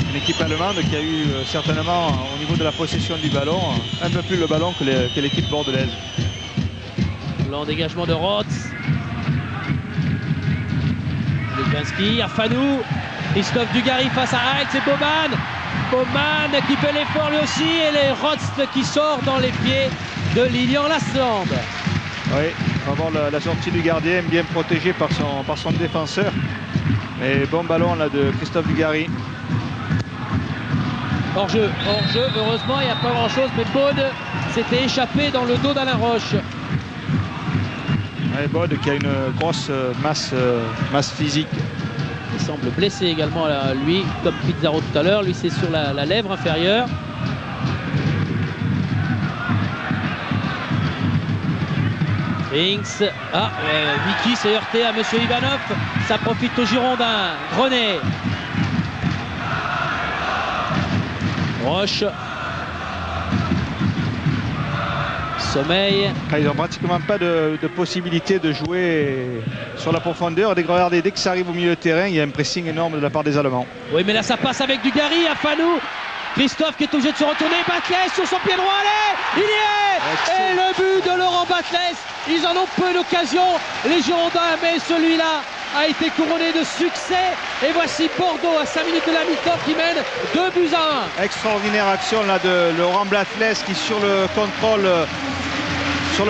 Une équipe allemande qui a eu certainement au niveau de la possession du ballon un peu plus le ballon que l'équipe bordelaise.
Long dégagement de Roth. Legwinski, Afanou. Christophe Dugarry face à Heitz et Baumann. Baumann qui fait l'effort lui aussi et les Rotst qui sort dans les pieds de Lilian Lasland.
Oui, on va voir la sortie du gardien bien protégé par son défenseur. Mais bon ballon là de Christophe Dugarry.
Hors-jeu, heureusement il n'y a pas grand chose, mais Baude s'était échappé dans le dos d'Alain Roche.
Ouais, Baude qui a une grosse masse physique.
Il semble blessé également lui, comme Pizarro tout à l'heure. Lui c'est sur la lèvre inférieure. Binks, Vicky s'est heurté à Monsieur Ivanov, ça profite aux Girondins. Grenet, Roche, Sommeil.
Ils n'ont pratiquement pas de possibilité de jouer sur la profondeur. Regardez, dès que ça arrive au milieu de terrain, il y a un pressing énorme de la part des Allemands.
Oui, mais là ça passe avec Dugarry à Fanou. Christophe qui est obligé de se retourner. Batles sur son pied droit, allez, il y est.
Excellent.
Et le but de Laurent Batles. Ils en ont peu d'occasion, les Girondins, mais celui-là a été couronné de succès. Et voici Bordeaux à 5 minutes de la mi-temps qui mène 2-1.
Extraordinaire action là de Laurent Batles qui sur le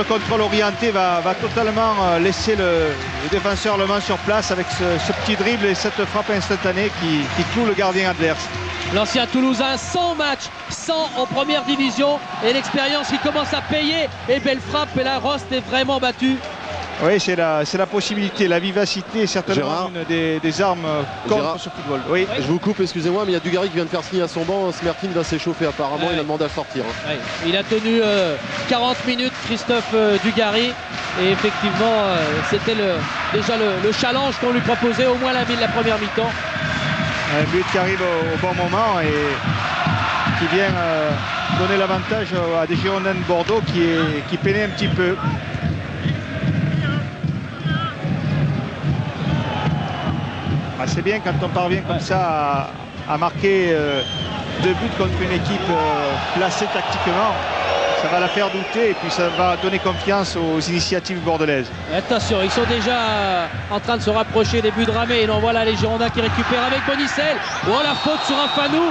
contrôle orienté va totalement laisser le défenseur allemand sur place avec ce petit dribble et cette frappe instantanée qui cloue le gardien adverse.
L'ancien Toulousain, 100 matchs, 100 en première division et l'expérience qui commence à payer. Et belle frappe, et la Rost est vraiment battue.
Oui, c'est la possibilité, la vivacité est certainement une des armes contre ce football. Oui.
Je vous coupe, excusez-moi, mais il y a Dugarry qui vient de faire signer à son banc. Smerkin va s'échauffer apparemment, il a demandé à sortir.
Ouais. Il a tenu 40 minutes, Christophe Dugarry. Et effectivement, c'était déjà le challenge qu'on lui proposait, au moins la première mi-temps.
Un but qui arrive au bon moment et qui vient donner l'avantage à des Girondins de Bordeaux qui peinaient un petit peu. C'est bien quand on parvient comme ça à marquer 2 buts contre une équipe placée tactiquement. Ça va la faire douter et puis ça va donner confiance aux initiatives bordelaises.
Attention, ils sont déjà en train de se rapprocher des buts de Ramé. Et non, voilà les Girondins qui récupèrent avec Bonicel. Oh, la faute sur un Fanou.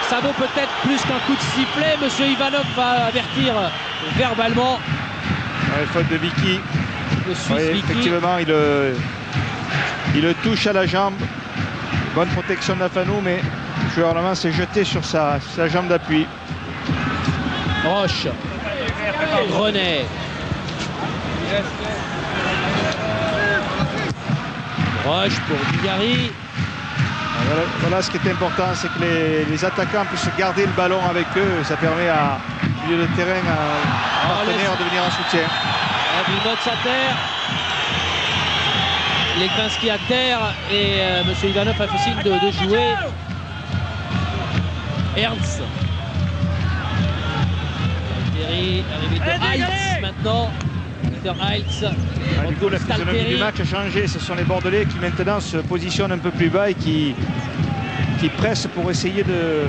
Ça vaut peut-être plus qu'un coup de sifflet. Monsieur Ivanov va avertir verbalement.
Ouais, faute de Vicky.
Le Suisse Vicky.
Effectivement, il le touche à la jambe. Bonne protection d'Afanou, mais le joueur allemand s'est jeté sur sa jambe d'appui.
Roche. Grenet. Roche pour Dugarry.
Voilà ce qui est important, c'est que les attaquants puissent garder le ballon avec eux. Ça permet à milieu de terrain à partenaire de venir en soutien.
Vilmots à terre. Lekvinski à terre et Monsieur Ivanov a fait signe de jouer. Ernst. Arrivé de Heitz maintenant. Peter Heitz.
Du coup, la physionomie du match a changé. Ce sont les Bordelais qui maintenant se positionnent un peu plus bas et qui pressent pour essayer de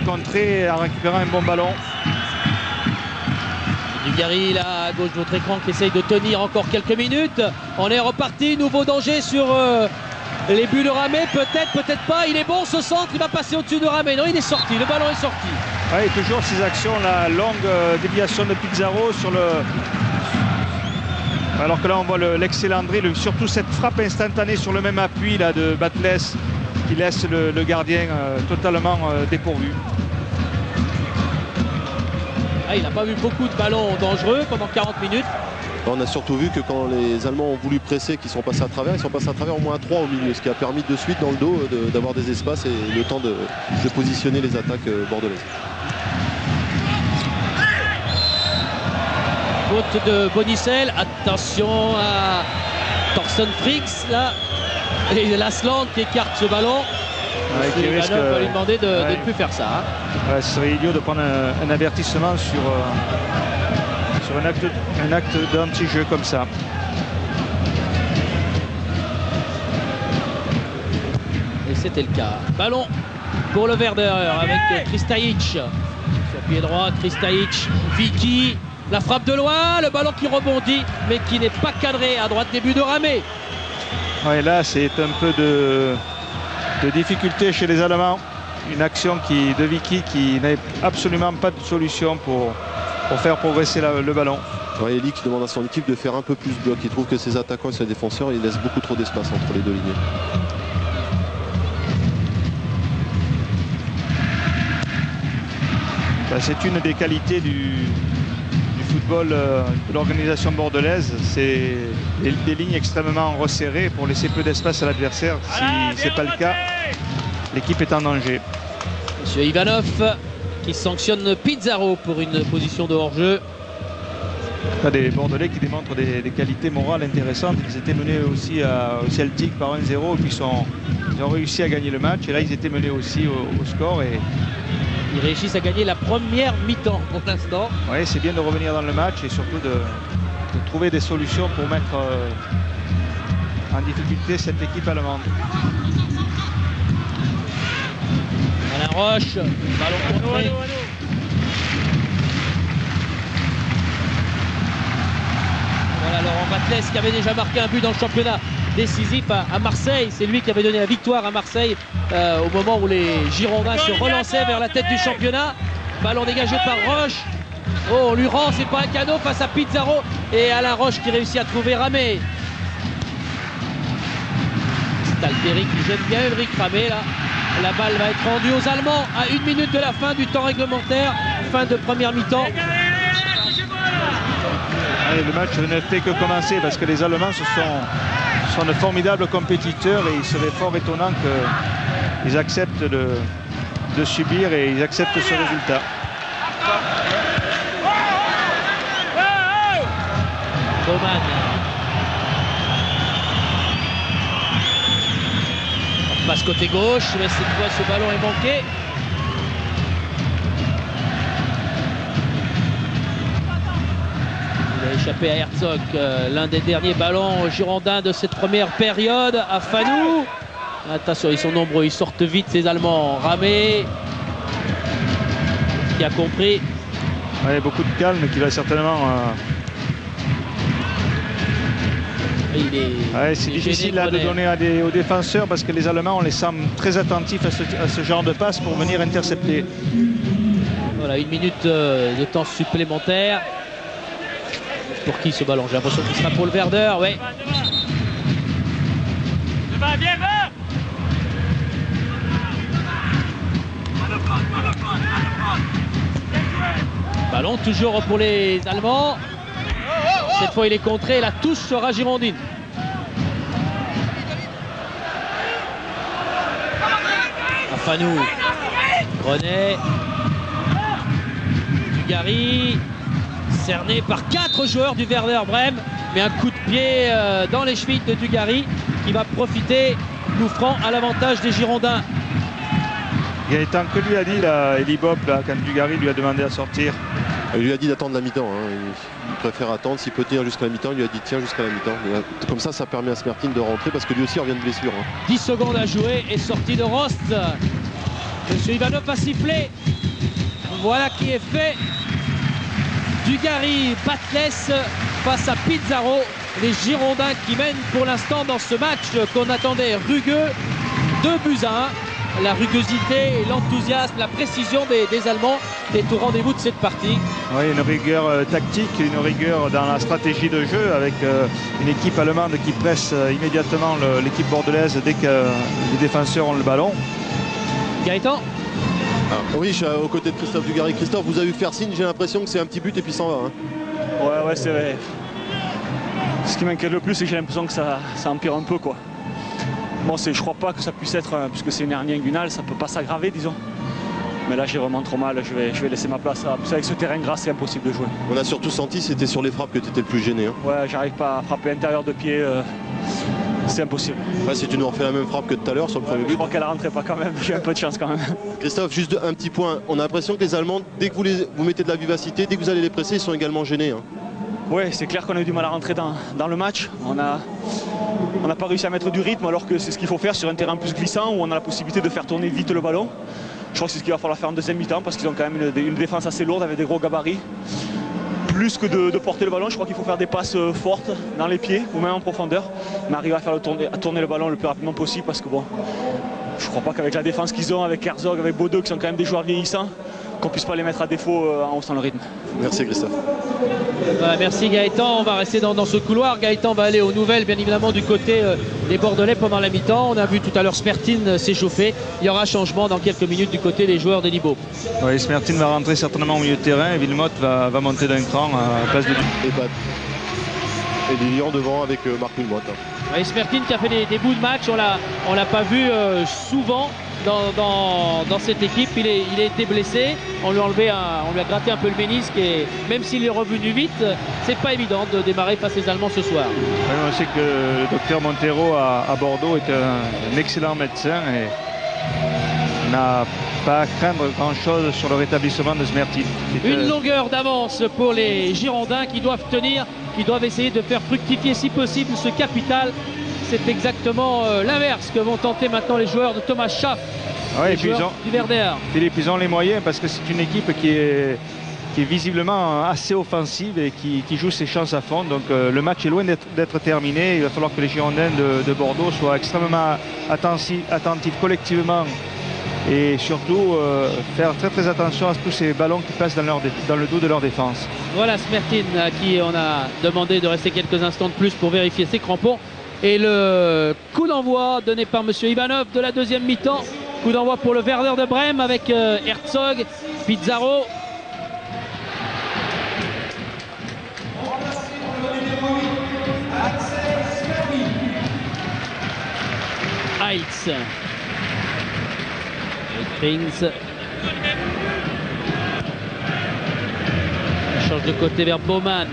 contrer en récupérant un bon ballon.
Dugarry là à gauche de votre écran qui essaye de tenir encore quelques minutes. On est reparti, nouveau danger sur les buts de Ramé, peut-être pas. Il est bon ce centre, il va passer au-dessus de Ramé. Non, il est sorti, le ballon est sorti.
Oui, toujours ces actions, la longue déviation de Pizarro sur le... Alors que là on voit l'excellent dribble, surtout cette frappe instantanée sur le même appui là, de Batles qui laisse le gardien totalement dépourvu.
Ah, il n'a pas vu beaucoup de ballons dangereux pendant 40 minutes.
On a surtout vu que quand les Allemands ont voulu presser, qu'ils sont passés à travers, ils sont passés à travers au moins 3 au milieu, ce qui a permis de suite dans le dos d'avoir des espaces et le temps de positionner les attaques bordelaises.
Faute de Bonicel, attention à Thorsten Fricks là, et Lasland qui écarte ce ballon.
Qui risque,
va lui demander de ne plus faire ça. Hein.
Ouais, ce serait idiot de prendre un avertissement sur un acte d'anti-jeu comme ça.
Et c'était le cas. Ballon pour le Werder avec Kristajic. Sur pied droit, Kristajic, Vicky. La frappe de loin, le ballon qui rebondit, mais qui n'est pas cadré à droite, début de Ramé.
Ouais, là c'est un peu de difficultés chez les Allemands. Une action de Vicky qui n'avait absolument pas de solution pour faire progresser le ballon.
Ouais, Eli qui demande à son équipe de faire un peu plus bloc. Il trouve que ses attaquants et ses défenseurs, ils laissent beaucoup trop d'espace entre les deux lignes.
C'est une des qualités du football de l'organisation bordelaise, c'est des lignes extrêmement resserrées pour laisser peu d'espace à l'adversaire. Si ce n'est pas le cas, l'équipe est en danger.
Monsieur Ivanov qui sanctionne Pizarro pour une position de hors-jeu.
Des Bordelais qui démontrent des qualités morales intéressantes. Ils étaient menés aussi au Celtic par 1-0 et puis ils ont réussi à gagner le match. Et là, ils étaient menés aussi au score. Et
ils réussissent à gagner la première mi-temps pour l'instant.
Oui, c'est bien de revenir dans le match et surtout de trouver des solutions pour mettre en difficulté cette équipe allemande.
Alain Roche, ballon contré. Voilà Laurent Batles qui avait déjà marqué un but dans le championnat décisif à Marseille. C'est lui qui avait donné la victoire à Marseille au moment où les Girondins se relançaient vers la tête du championnat. Ballon dégagé par Roche. Oh, on lui rend, c'est pas un cadeau face à Pizarro. Et Alain Roche qui réussit à trouver Ramé. Stalteri qui jette bien Ulrich Ramé là. La balle va être rendue aux Allemands à 1 minute de la fin du temps réglementaire. Fin de première mi-temps.
Le match ne fait que commencer parce que les Allemands sont de formidables compétiteurs et il serait fort étonnant qu'ils acceptent de subir et ils acceptent ce résultat.
Baumann. On passe côté gauche, mais cette fois ce ballon est manqué. Il a échappé à Herzog, l'un des derniers ballons girondins de cette première période. À Fanou. Attention, ils sont nombreux, ils sortent vite ces Allemands. Ramé, qui a compris.
Ouais, beaucoup de calme qui va certainement... c'est difficile là, de donner aux défenseurs parce que les Allemands, on les sent très attentifs à ce genre de passe pour venir intercepter.
Voilà, 1 minute de temps supplémentaire. Pour qui ce ballon? J'ai l'impression qu'il sera pour le Werder, ouais. Ballon toujours pour les Allemands. Cette fois il est contré, la touche sera girondine. Afanou, René, Dugarry, cerné par 4 joueurs du Werder Brême, mais un coup de pied dans les chevilles de Dugarry qui va profiter, coup franc à l'avantage des Girondins.
Gaëtan, que lui a dit Eli Bob quand Dugarry lui a demandé à sortir?
Il lui a dit d'attendre la mi-temps. Hein. Il préfère attendre. S'il peut tenir jusqu'à la mi-temps, il lui a dit tiens jusqu'à la mi-temps. Comme ça permet à Smertin de rentrer parce que lui aussi revient de blessure. Hein.
10 secondes à jouer et sortie de Rost. Monsieur Ivanov a sifflé. Voilà qui est fait. Dugarry, Batles face à Pizarro. Les Girondins qui mènent pour l'instant dans ce match qu'on attendait rugueux. 2-1. La rugosité, l'enthousiasme, la précision des Allemands est au rendez-vous de cette partie.
Oui, une rigueur tactique, une rigueur dans la stratégie de jeu avec une équipe allemande qui presse immédiatement l'équipe bordelaise dès que les défenseurs ont le ballon.
Gaëtan?
Oui, je suis aux côtés de Christophe Dugarry. Christophe, vous avez vu faire signe, j'ai l'impression que c'est un petit but et puis s'en va. Hein.
Ouais, c'est vrai. Ce qui m'inquiète le plus, c'est que j'ai l'impression que ça empire un peu, quoi. Bon, je crois pas que ça puisse être, puisque c'est une hernie inguinale, ça peut pas s'aggraver, disons. Mais là, j'ai vraiment trop mal, je vais laisser ma place. Avec ce terrain gras, c'est impossible de jouer.
On a surtout senti, c'était sur les frappes que tu étais le plus gêné. Hein.
Ouais, j'arrive pas à frapper intérieur de pied, c'est impossible.
Ouais, si tu nous refais la même frappe que tout à l'heure sur le premier but.
Je crois qu'elle rentrait pas quand même, j'ai un peu de chance quand même.
Christophe, juste un petit point, on a l'impression que les Allemands, dès que vous mettez de la vivacité, dès que vous allez les presser, ils sont également gênés. Hein.
Oui, c'est clair qu'on a eu du mal à rentrer dans le match. On n'a pas réussi à mettre du rythme alors que c'est ce qu'il faut faire sur un terrain plus glissant où on a la possibilité de faire tourner vite le ballon. Je crois que c'est ce qu'il va falloir faire en deuxième mi-temps parce qu'ils ont quand même une défense assez lourde avec des gros gabarits. Plus que de porter le ballon, je crois qu'il faut faire des passes fortes dans les pieds ou même en profondeur. Mais arriver à faire tourner le ballon le plus rapidement possible parce que bon, je ne crois pas qu'avec la défense qu'ils ont, avec Herzog, avec Baudot, qui sont quand même des joueurs vieillissants, qu'on ne puisse pas les mettre à défaut en haussant le rythme.
Merci Christophe.
Voilà, merci Gaëtan, on va rester dans ce couloir. Gaëtan va aller aux nouvelles bien évidemment du côté des Bordelais pendant la mi-temps. On a vu tout à l'heure Smertin s'échauffer. Il y aura changement dans quelques minutes du côté des joueurs d'Elibo.
Oui, Smertin va rentrer certainement au milieu de terrain et Villemotte va monter d'un cran à la place de...
Et Lilian devant avec Marc Villemotte.
Oui, Smertin qui a fait des bouts de match, on l'a pas vu souvent dans cette équipe. Il a été blessé, on lui a gratté un peu le ménisque et même s'il est revenu vite, c'est pas évident de démarrer face aux Allemands ce soir.
Oui, on sait que le docteur Montero à Bordeaux est un excellent médecin et n'a pas à craindre grand chose sur le rétablissement de Smertin.
Une longueur d'avance pour les Girondins qui doivent tenir, qui doivent essayer de faire fructifier si possible ce capital. C'est exactement l'inverse que vont tenter maintenant les joueurs de Thomas Schaff,
ouais,
du Werder.
Philippe, ils ont les moyens parce que c'est une équipe qui est visiblement assez offensive et qui joue ses chances à fond. Donc le match est loin d'être terminé. Il va falloir que les Girondins de Bordeaux soient extrêmement attentifs collectivement et surtout faire très attention à tous ces ballons qui passent dans le dos de leur défense.
Voilà Smertin à qui on a demandé de rester quelques instants de plus pour vérifier ses crampons. Et le coup d'envoi donné par M. Ivanov de la deuxième mi-temps. Coup d'envoi pour le Werder de Brême avec Herzog, Pizarro. Heitz. Krings. On change de côté vers Baumann.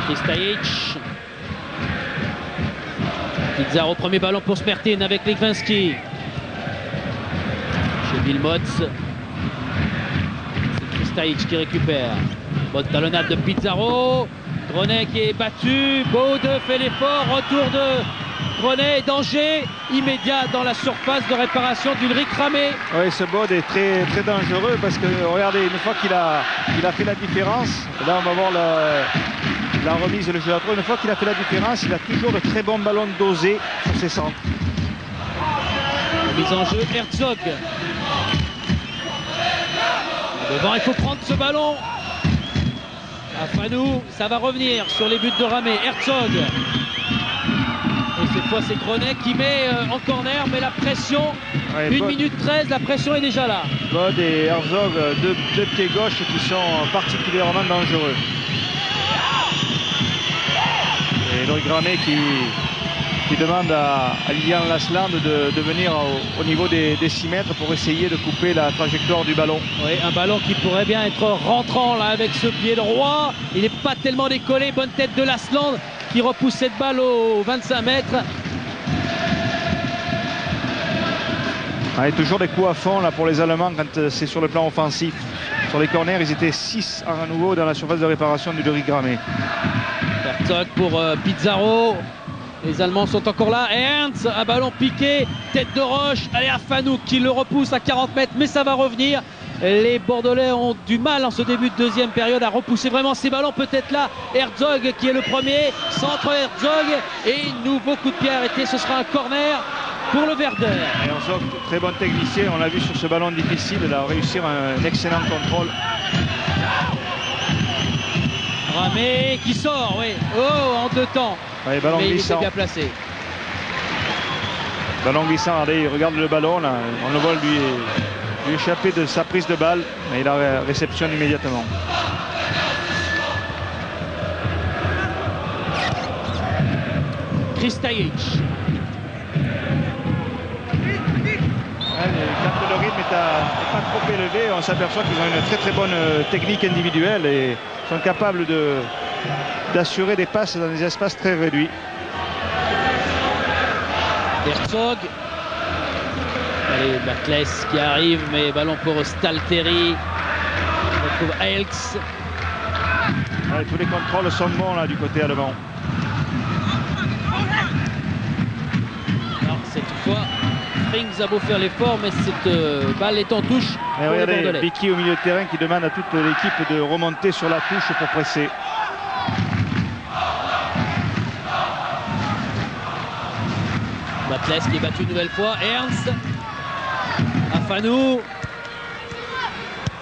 Kristajic. Pizarro, premier ballon pour Smertin avec Ligwinski. Chez Villemotte. C'est Kristajic qui récupère. Bonne talonnade de Pizarro. Grenet qui est battu. Baude fait l'effort. Retour de Grenet. Danger immédiat dans la surface de réparation d'Ulrich Ramé.
Oui, ce Baude est très dangereux parce que regardez, une fois qu'il a fait la différence, là on va voir la remise et le jeu à trois. Une fois qu'il a fait la différence, il a toujours de très bons ballons dosés sur ses centres.
Mise en jeu, Herzog. Devant, il faut prendre ce ballon. Afanou, ça va revenir sur les buts de Ramé. Herzog. Et cette fois, c'est Grenet qui met en corner, mais la pression, ouais, 1 minute 13, la pression est déjà là.
Baude et Herzog, deux pieds gauche qui sont particulièrement dangereux. Et Ulrich Ramé qui demande à Lilian Lasland de venir au niveau des 6 mètres pour essayer de couper la trajectoire du ballon.
Oui, un ballon qui pourrait bien être rentrant là avec ce pied droit. Il n'est pas tellement décollé. Bonne tête de Lasland qui repousse cette balle aux 25 mètres.
Ouais, toujours des coups à fond là pour les Allemands quand c'est sur le plan offensif. Sur les corners, ils étaient 6 à nouveau dans la surface de réparation du Ulrich Ramé.
Herzog pour Pizarro. Les Allemands sont encore là. Ernst, un ballon piqué, tête de roche. Allez, Afanou qui le repousse à 40 mètres, mais ça va revenir. Les Bordelais ont du mal en ce début de deuxième période à repousser vraiment ces ballons. Peut-être là, Herzog qui est le premier. Centre Herzog et nouveau coup de pied arrêté. Ce sera un corner pour le Werder.
Herzog, très bon technicien. On l'a vu sur ce ballon difficile. Il a réussi un excellent contrôle.
Ramé qui sort, oui. Oh, en 2 temps.
Ouais, ballon
mais
glissant.
il était bien placé.
Ballon glissant, regardez, il regarde le ballon là. On le voit lui échapper de sa prise de balle, mais il la réceptionne immédiatement.
Kristajic.
Quand le rythme n'est pas trop élevé, on s'aperçoit qu'ils ont une très bonne technique individuelle et sont capables d'assurer des passes dans des espaces très réduits.
Herzog. Allez, Barclays qui arrive, mais ballon pour Stalteri. On retrouve Heilz.
Ouais, tous les contrôles sont bons là du côté allemand.
Alors, cette fois, Frings a beau faire l'effort, mais cette balle est en touche.
Et regardez, Vicky au milieu de terrain qui demande à toute l'équipe de remonter sur la touche pour presser.
Batles qui est battu une nouvelle fois. Ernst. Afanou.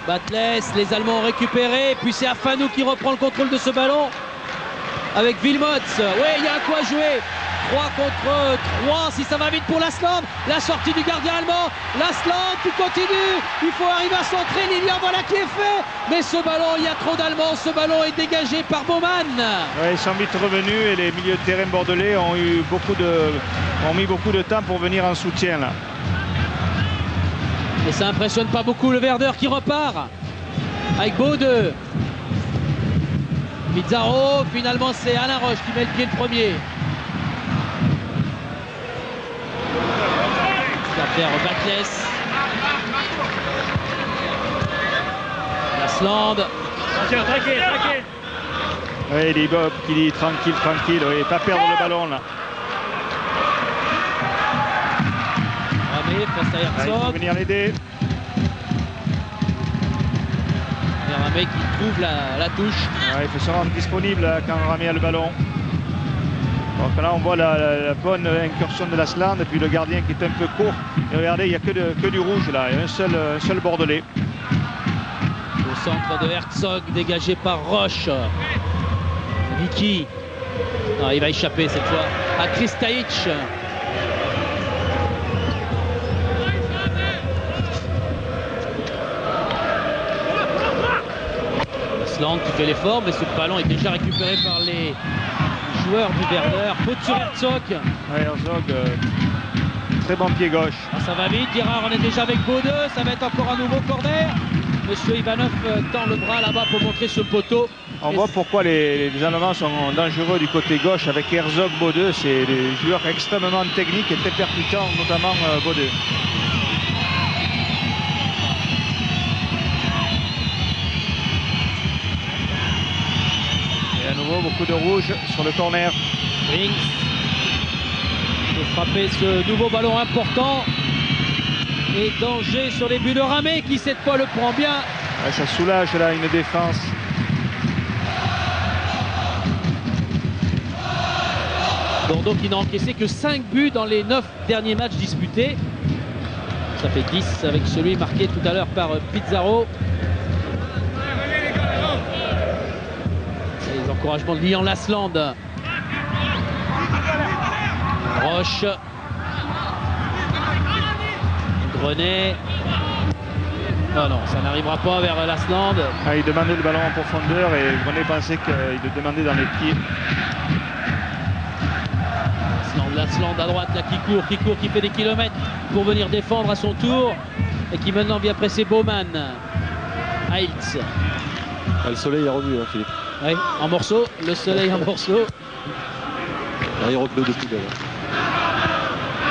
Batles, les Allemands ont récupéré. Puis c'est Afanou qui reprend le contrôle de ce ballon. Avec Wilmots. Oui, il y a un coup à jouer. 3 contre 3, si ça va vite pour Lasland. La sortie du gardien allemand. Lasland qui continue. Il faut arriver à centrer. Lilian, voilà qui est fait. Mais ce ballon, il y a trop d'Allemands. Ce ballon est dégagé par Baumann.
Ouais, ils sont vite revenus et les milieux de terrain bordelais ont mis beaucoup de temps pour venir en soutien là.
Et ça impressionne pas beaucoup le Werder qui repart. Avec Bode. Pizarro, finalement c'est Alain Roche qui met le pied le premier. Faire Batles. Lasland.
Tranquille.
Oui, Libop qui dit tranquille, oui, pas perdre le ballon là.
Ramé face à
Il faut
Herzog.
venir l'aider.
Ramé qui trouve la touche.
Ouais, il faut se rendre disponible là, quand Ramé a le ballon. Donc là on voit la bonne incursion de Lasland et puis le gardien qui est un peu court. Et regardez, il n'y a que du rouge là, il y a un seul bordelais.
Au centre de Herzog, dégagé par Roche. Vicky. Non, il va échapper cette fois à Kristajic. Lasland qui fait l'effort, mais ce ballon est déjà récupéré par les joueurs du Werder. Faute sur Herzog.
Ouais, Herzog, très bon pied gauche.
Ah, ça va vite, Girard, on est déjà avec Bode. Ça va être encore un nouveau corner. Monsieur Ivanov tend le bras là-bas pour montrer ce poteau.
On voit pourquoi les Allemands sont dangereux du côté gauche avec Herzog, Bode. C'est des joueurs extrêmement techniques et très percutants, notamment Bode. Et à nouveau beaucoup de rouge sur le corner.
Rings de frapper ce nouveau ballon important. Et danger sur les buts de Ramé qui cette fois le prend bien.
Ouais, ça soulage là une défense.
Bordeaux qui n'a encaissé que 5 buts dans les 9 derniers matchs disputés. Ça fait 10 avec celui marqué tout à l'heure par Pizarro. Et les encouragements de Lian Lasland. Roche. Grenet. Oh non, ça n'arrivera pas vers Lasland.
Ah, il demandait le ballon en profondeur et Grenet pensait qu'il le demandait dans les pieds.
Lasland à droite, là qui court, qui fait des kilomètres pour venir défendre à son tour et qui maintenant vient presser Baumann. Heitz.
Ah, le soleil est revenu, hein, Philippe.
Oui, en morceaux, le soleil en morceaux.
Ah, il repleut depuis belle.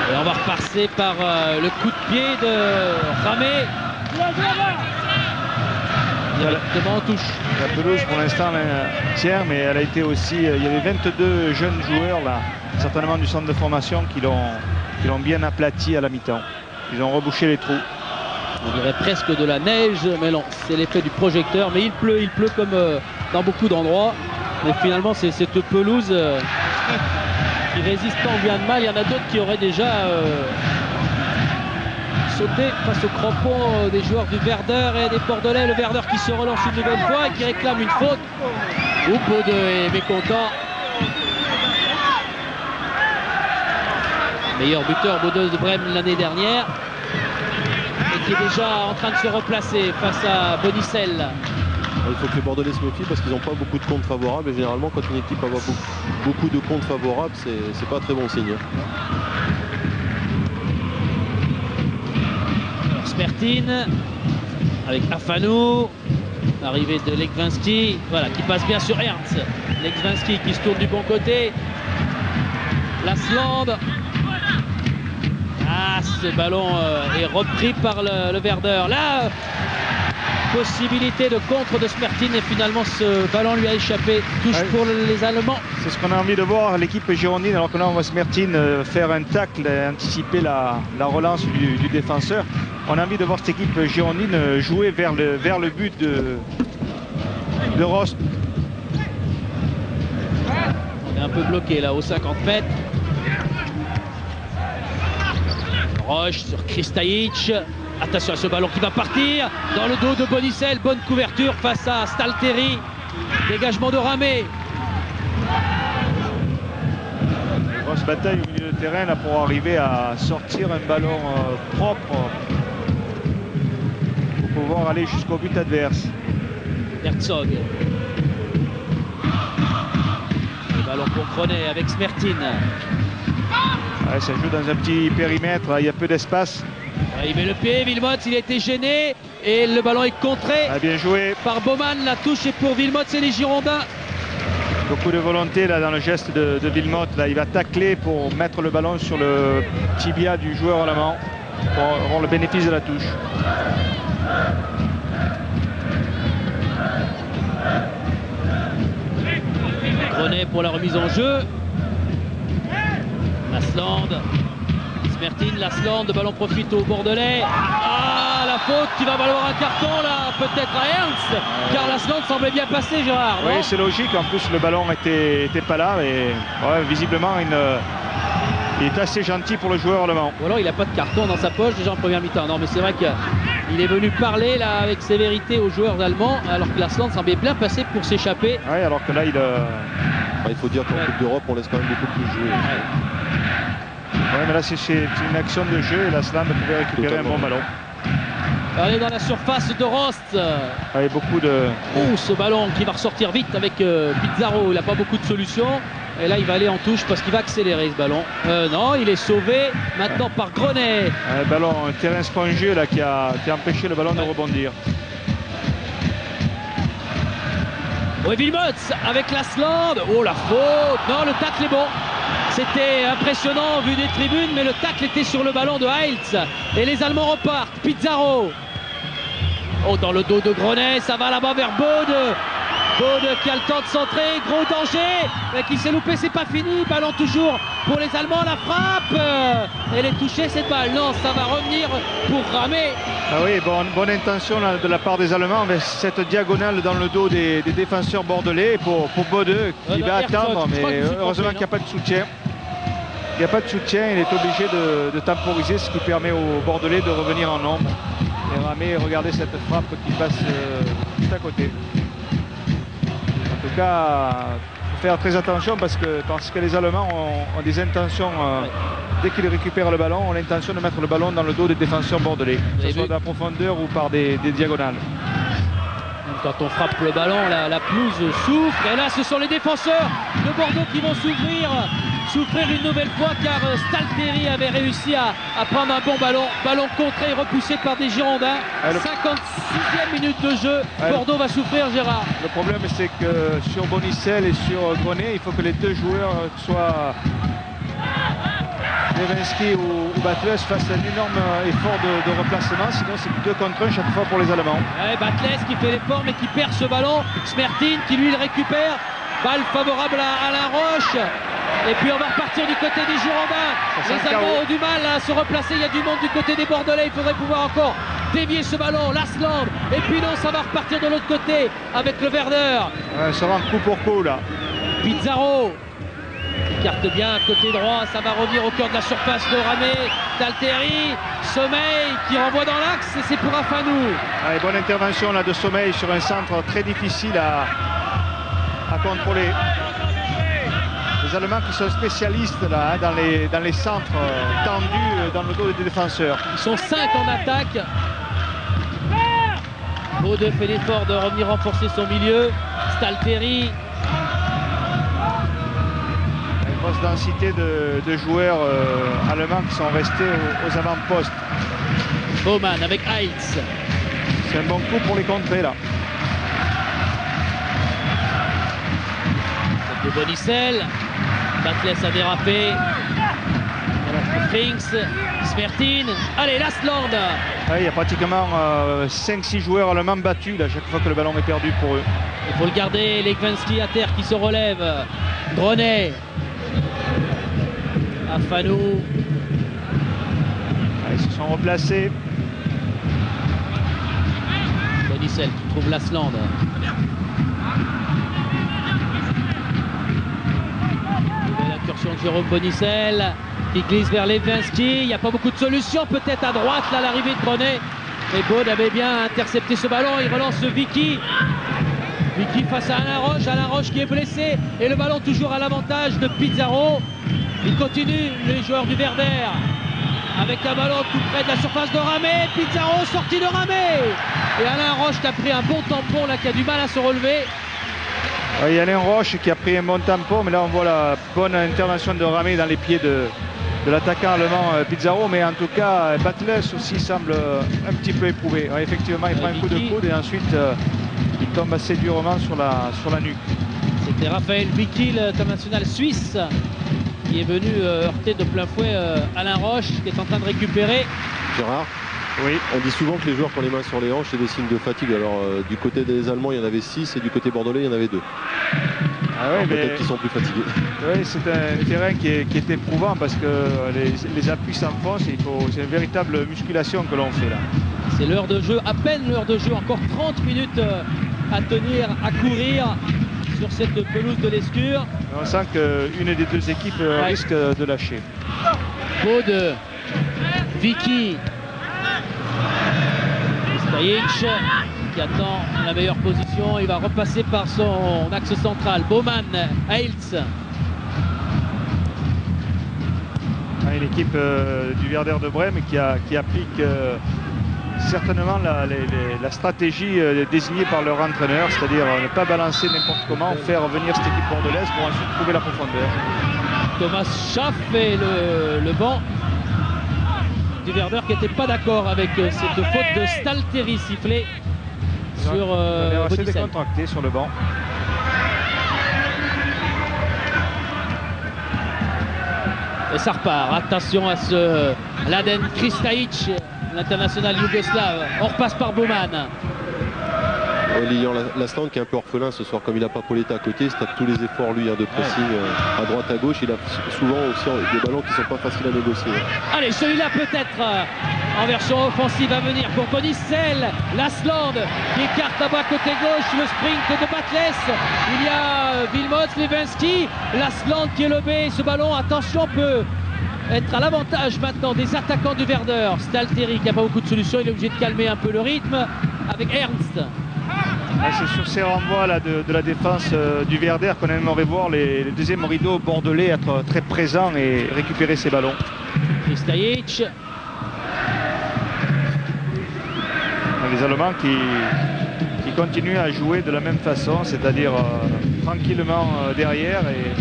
Et on va repasser par le coup de pied de Ramé. Directement en touche.
La pelouse pour l'instant tient, mais elle a été aussi. Il y avait 22 jeunes joueurs là, certainement du centre de formation, qui l'ont bien aplati à la mi-temps. Ils ont rebouché les trous.
On dirait presque de la neige, mais non, c'est l'effet du projecteur. Mais il pleut comme dans beaucoup d'endroits. Mais finalement, c'est cette pelouse qui résiste tant bien de mal. Il y en a d'autres qui auraient déjà sauté face aux crampons des joueurs du Werder et des Bordelais. Le Werder qui se relance une nouvelle fois et qui réclame une faute. Bode est mécontent. Meilleur buteur Bode de Brême l'année dernière. Et qui est déjà en train de se replacer face à Bonicel.
Il faut que les Bordelais se méfient parce qu'ils n'ont pas beaucoup de comptes favorables. Et généralement, quand une équipe a beaucoup de comptes favorables, c'est pas très bon signe.
Smertin avec Afanou, arrivée de Legwinski, voilà, qui passe bien sur Ernst. Legwinski qui se tourne du bon côté. Lasland. Ah, ce ballon est repris par le Werder. Là, possibilité de contre de Smertin et finalement ce ballon lui a échappé. Touche pour les Allemands.
C'est ce qu'on a envie de voir, l'équipe girondine, alors que là on voit Smertin faire un tacle et anticiper la relance du défenseur. On a envie de voir cette équipe girondine jouer vers le but de Rost.
On est un peu bloqué là aux 50 mètres. Roche sur Kristajic. Attention à ce ballon qui va partir dans le dos de Bonicel. Bonne couverture face à Stalteri. Dégagement de Ramé.
Grosse bataille au milieu de terrain là, pour arriver à sortir un ballon propre pour pouvoir aller jusqu'au but adverse.
Herzog. Le ballon pour Grenet avec Smertin.
Ouais, ça joue dans un petit périmètre, il y a peu d'espace.
Il met le pied, Wilmots, il a été gêné et le ballon est contré
Bien joué.
par Baumann. La touche est pour Wilmots et les Girondins.
Beaucoup de volonté là, dans le geste de Wilmots. Là, il va tacler pour mettre le ballon sur le tibia du joueur allemand pour avoir le bénéfice de la touche.
Grenet pour la remise en jeu. Lasland. Smertin, Lasland, le ballon profite au Bordelais. Ah, la faute qui va valoir un carton là, peut-être à Ernst, car Lasland semblait bien passer, Gérard.
Oui, c'est logique. En plus, le ballon était pas là. Et ouais, visiblement, il est assez gentil pour le joueur allemand.
Ou alors il n'a pas de carton dans sa poche déjà en première mi-temps. Non, mais c'est vrai qu'il est venu parler là avec sévérité aux joueurs allemands, alors que Lasland semblait bien passer pour s'échapper.
Oui, alors que là,
Il faut dire qu'en Coupe d'Europe, on laisse quand même beaucoup plus jouer.
Ouais, mais là, c'est une action de jeu et Lasland pouvait récupérer un bon ballon.
On est dans la surface de Rost.
Avec beaucoup de...
Oh, ce ballon qui va ressortir vite avec Pizarro. Il n'a pas beaucoup de solutions. Et là, il va aller en touche parce qu'il va accélérer ce ballon. Non, il est sauvé maintenant par Grenet.
Un ballon, un terrain spongieux là, qui a empêché le ballon de rebondir.
Oui, Wilmots avec Lasland. Oh, la faute. Non, le tacle est bon. C'était impressionnant vu des tribunes, mais le tacle était sur le ballon de Heiltz. Et les Allemands repartent. Pizarro. Oh, dans le dos de Grenet, ça va là-bas vers Bode. Bode qui a le temps de centrer, gros danger, mais qui s'est loupé, c'est pas fini. Ballon toujours pour les Allemands, la frappe. Elle est touchée cette balle. Non, ça va revenir pour Ramé.
Ah oui, bonne intention là, de la part des Allemands, mais cette diagonale dans le dos des défenseurs bordelais pour Bode qui va attendre, mais heureusement qu'il n'y a pas de soutien. Il n'y a pas de soutien, il est obligé de temporiser, ce qui permet aux Bordelais de revenir en nombre. Et Ramé, regardez cette frappe qui passe juste à côté. En tout cas, il faut faire très attention parce que les Allemands ont des intentions, dès qu'ils récupèrent le ballon, ont l'intention de mettre le ballon dans le dos des défenseurs bordelais, que ce soit de la profondeur ou par des diagonales.
Quand on frappe le ballon, la pelouse souffre. Et là, ce sont les défenseurs de Bordeaux qui vont souffrir une nouvelle fois, car Stalteri avait réussi à prendre un bon ballon. Ballon contré, repoussé par des Girondins. 56e minute de jeu. Bordeaux va souffrir, Gérard.
Le problème, c'est que sur Bonicel et sur Grenet, il faut que les deux joueurs soient... Lewinsky ou Batles fassent un énorme effort de remplacement, sinon c'est 2 contre 1 chaque fois pour les Allemands.
Batles qui fait l'effort mais qui perd ce ballon. Smertin qui lui le récupère. Balle favorable à Alain Roche. Et puis on va repartir du côté des Girondins. Les Allemands ont du mal à se replacer. Il y a du monde du côté des Bordelais. Il faudrait pouvoir encore dévier ce ballon. Lasland. Et puis non, ça va repartir de l'autre côté avec le Werder.
Ça va coup pour coup là.
Pizarro. Carte bien côté droit, ça va revenir au cœur de la surface de Ramé, Stalteri, Sommeil qui renvoie dans l'axe et c'est pour Afanou.
Bonne intervention là de Sommeil sur un centre très difficile à contrôler. Les Allemands qui sont spécialistes là, dans les centres tendus dans le dos des défenseurs.
Ils sont 5 en attaque. Bode fait l'effort de revenir renforcer son milieu. Stalteri.
Grosse densité de joueurs allemands qui sont restés aux avant-postes.
Baumann avec Heiltz.
C'est un bon coup pour les contrer là.
De Bonicel. Batles a dérapé. Frings, Smertin. Allez, Lasland.
Il y a pratiquement 5-6 joueurs allemands battus là, chaque fois que le ballon est perdu pour eux.
Il faut le garder. Lewinsky à terre qui se relève. Grenet. Afanou.
Ils se sont replacés.
Bonicel qui trouve Lasland. Nouvelle incursion de Jérôme Bonicel qui glisse vers Levinsky. Il n'y a pas beaucoup de solutions. Peut-être à droite, là, l'arrivée de Brunet. Mais Baud avait bien intercepté ce ballon. Il relance Vicky. Vicky face à Alain Roche. Alain Roche qui est blessé. Et le ballon toujours à l'avantage de Pizarro. Il continue, les joueurs du Werder. Avec un ballon tout près de la surface de Ramé. Pizarro sorti de Ramé. Et Alain Roche qui a pris un bon tampon, là, qui a du mal à se relever.
Il y a Alain Roche qui a pris un bon tampon, mais là on voit la bonne intervention de Ramé dans les pieds de l'attaquant allemand Pizarro, mais en tout cas Batles aussi semble un petit peu éprouvé. Effectivement, il prend un coup de coude et ensuite il tombe assez durement sur la nuque.
C'était Raphaël Vicky, l'international suisse, qui est venu heurter de plein fouet Alain Roche, qui est en train de récupérer.
Gérard,
oui.
On dit souvent que les joueurs qui ont les mains sur les hanches, c'est des signes de fatigue. Alors du côté des Allemands, il y en avait 6 et du côté bordelais, il y en avait 2.
Ah ouais,
peut-être qu'ils sont plus fatigués.
Oui, c'est un terrain qui est éprouvant parce que les appuis s'enfoncent. C'est une véritable musculation que l'on fait là.
C'est l'heure de jeu, à peine l'heure de jeu, encore 30 minutes à tenir, à courir sur cette pelouse de l'Escure.
On sent qu'une des deux équipes risque de lâcher.
Baud, Vicky, Kristajic qui attend la meilleure position. Il va repasser par son axe central. Baumann, Heiltz.
Une équipe du Werder de Brême qui applique certainement la stratégie désignée par leur entraîneur, c'est-à-dire ne pas balancer n'importe comment, faire venir cette équipe bordelaise pour ensuite trouver la profondeur.
Thomas Schaff et le banc du Werder qui n'était pas d'accord avec cette faute de Stalteri sifflée sur
assez décontracté sur le banc.
Et ça repart. Attention à ce Mladen Kristajic, l'international yougoslave. On repasse par Baumann.
Lilian Lasland qui est un peu orphelin ce soir, comme il n'a pas Pauletta à côté, il se tape tous les efforts lui de pressing à droite à gauche. Il a souvent aussi des ballons qui ne sont pas faciles à négocier.
Allez, celui-là peut-être en version offensive à venir pour Tony Sell. Lasland qui écarte là-bas côté gauche, le sprint de Batles. Il y a Wilmots, Levinsky, Lasland qui est lobé. Ce ballon, attention, peut être à l'avantage maintenant des attaquants du Werder. Stalteri qui n'a pas beaucoup de solutions, il est obligé de calmer un peu le rythme avec Ernst.
C'est sur ces renvois là, de la défense du Werder qu'on aimerait voir les deuxièmes rideaux bordelais être très présents et récupérer ces ballons.
Kristajic.
Les Allemands qui continuent à jouer de la même façon, c'est-à-dire tranquillement derrière et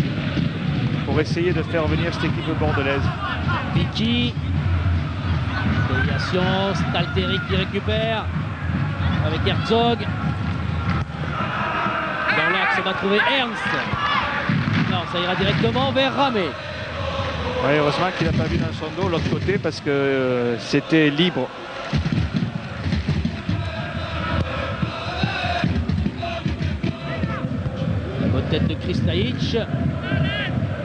pour essayer de faire venir cette équipe bordelaise.
Vicky. Déviation, Stalteri qui récupère avec Herzog. Dans l'axe, on va trouver Ernst. Non, ça ira directement vers Ramé.
Oui, heureusement qu'il n'a pas vu dans son dos l'autre côté parce que c'était libre.
La bonne tête de Kristajic.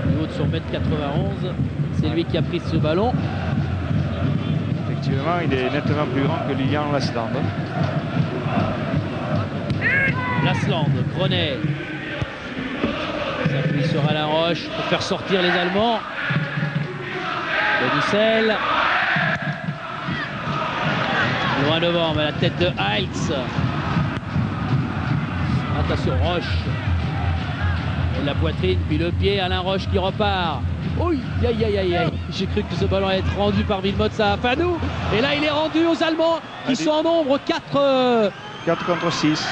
Du haut de son mètre 91. C'est lui qui a pris ce ballon.
Effectivement, il est nettement plus grand que Lilian Lasland.
Lasland, Brunet s'appuie sur Alain Roche pour faire sortir les Allemands. Bonicel. Loin devant, mais la tête de Heiltz. Attention, Roche. Et la poitrine, puis le pied, Alain Roche qui repart. Oui, aïe, aïe, aïe, aïe. J'ai cru que ce ballon allait être rendu par Wilmots à Fanou. Et là, il est rendu aux Allemands qui sont en nombre 4
contre 6.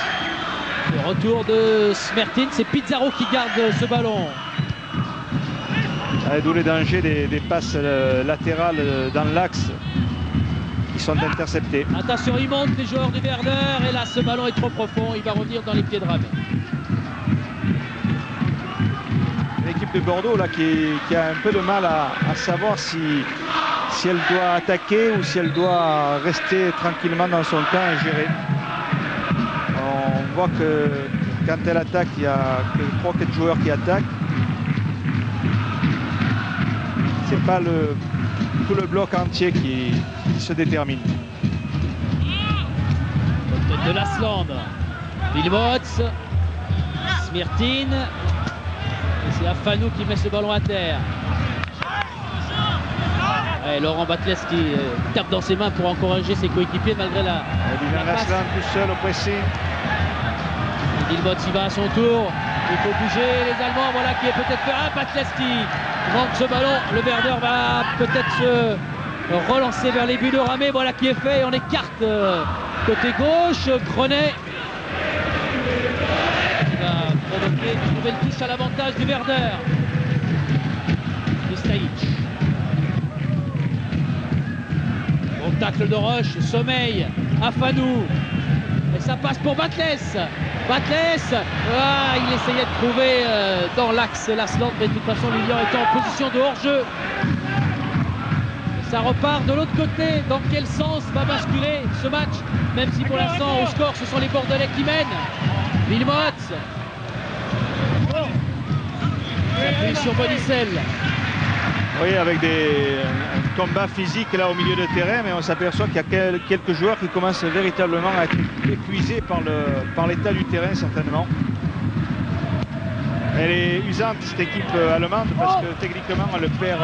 Le retour de Smertin, c'est Pizarro qui garde ce ballon.
D'où les dangers des passes latérales dans l'axe qui sont interceptées.
Attention, ils montent les joueurs du Werder et là ce ballon est trop profond, il va revenir dans les pieds de Ramé.
L'équipe de Bordeaux là, qui a un peu de mal à savoir si elle doit attaquer ou si elle doit rester tranquillement dans son camp et gérer. On voit que quand elle attaque, il y a 3-4 joueurs qui attaquent. C'est pas tout le bloc entier qui se détermine.
Tête de Lasland, Wilmots, Smirtin. Et c'est Afanou qui met ce ballon à terre. Et Laurent Batles qui tape dans ses mains pour encourager ses coéquipiers malgré la passe.
Tout seul au pressing.
Vilmot y va à son tour. Il faut bouger les Allemands. Voilà qui est peut-être fait. Ah, Batles qui rentre ce ballon. Le Werder va peut-être se relancer vers les buts de Ramé. Voilà qui est fait. On écarte côté gauche. Grenet qui va provoquer une nouvelle touche à l'avantage du Werder. Kristajic. Bon tacle de Roche. Sommeil. Afanou. Et ça passe pour Batles. Batles, il essayait de trouver dans l'axe Lasland, mais de toute façon Lilian était en position de hors-jeu. Ça repart de l'autre côté. Dans quel sens va basculer ce match? Même si pour l'instant au score ce sont les Bordelais qui mènent. Vilmot s'appuie sur Bonicel.
Oui, avec un combat physique là au milieu de terrain, mais on s'aperçoit qu'il y a quelques joueurs qui commencent véritablement à être épuisés par l'état du terrain certainement. Elle est usante cette équipe allemande parce que techniquement elle perd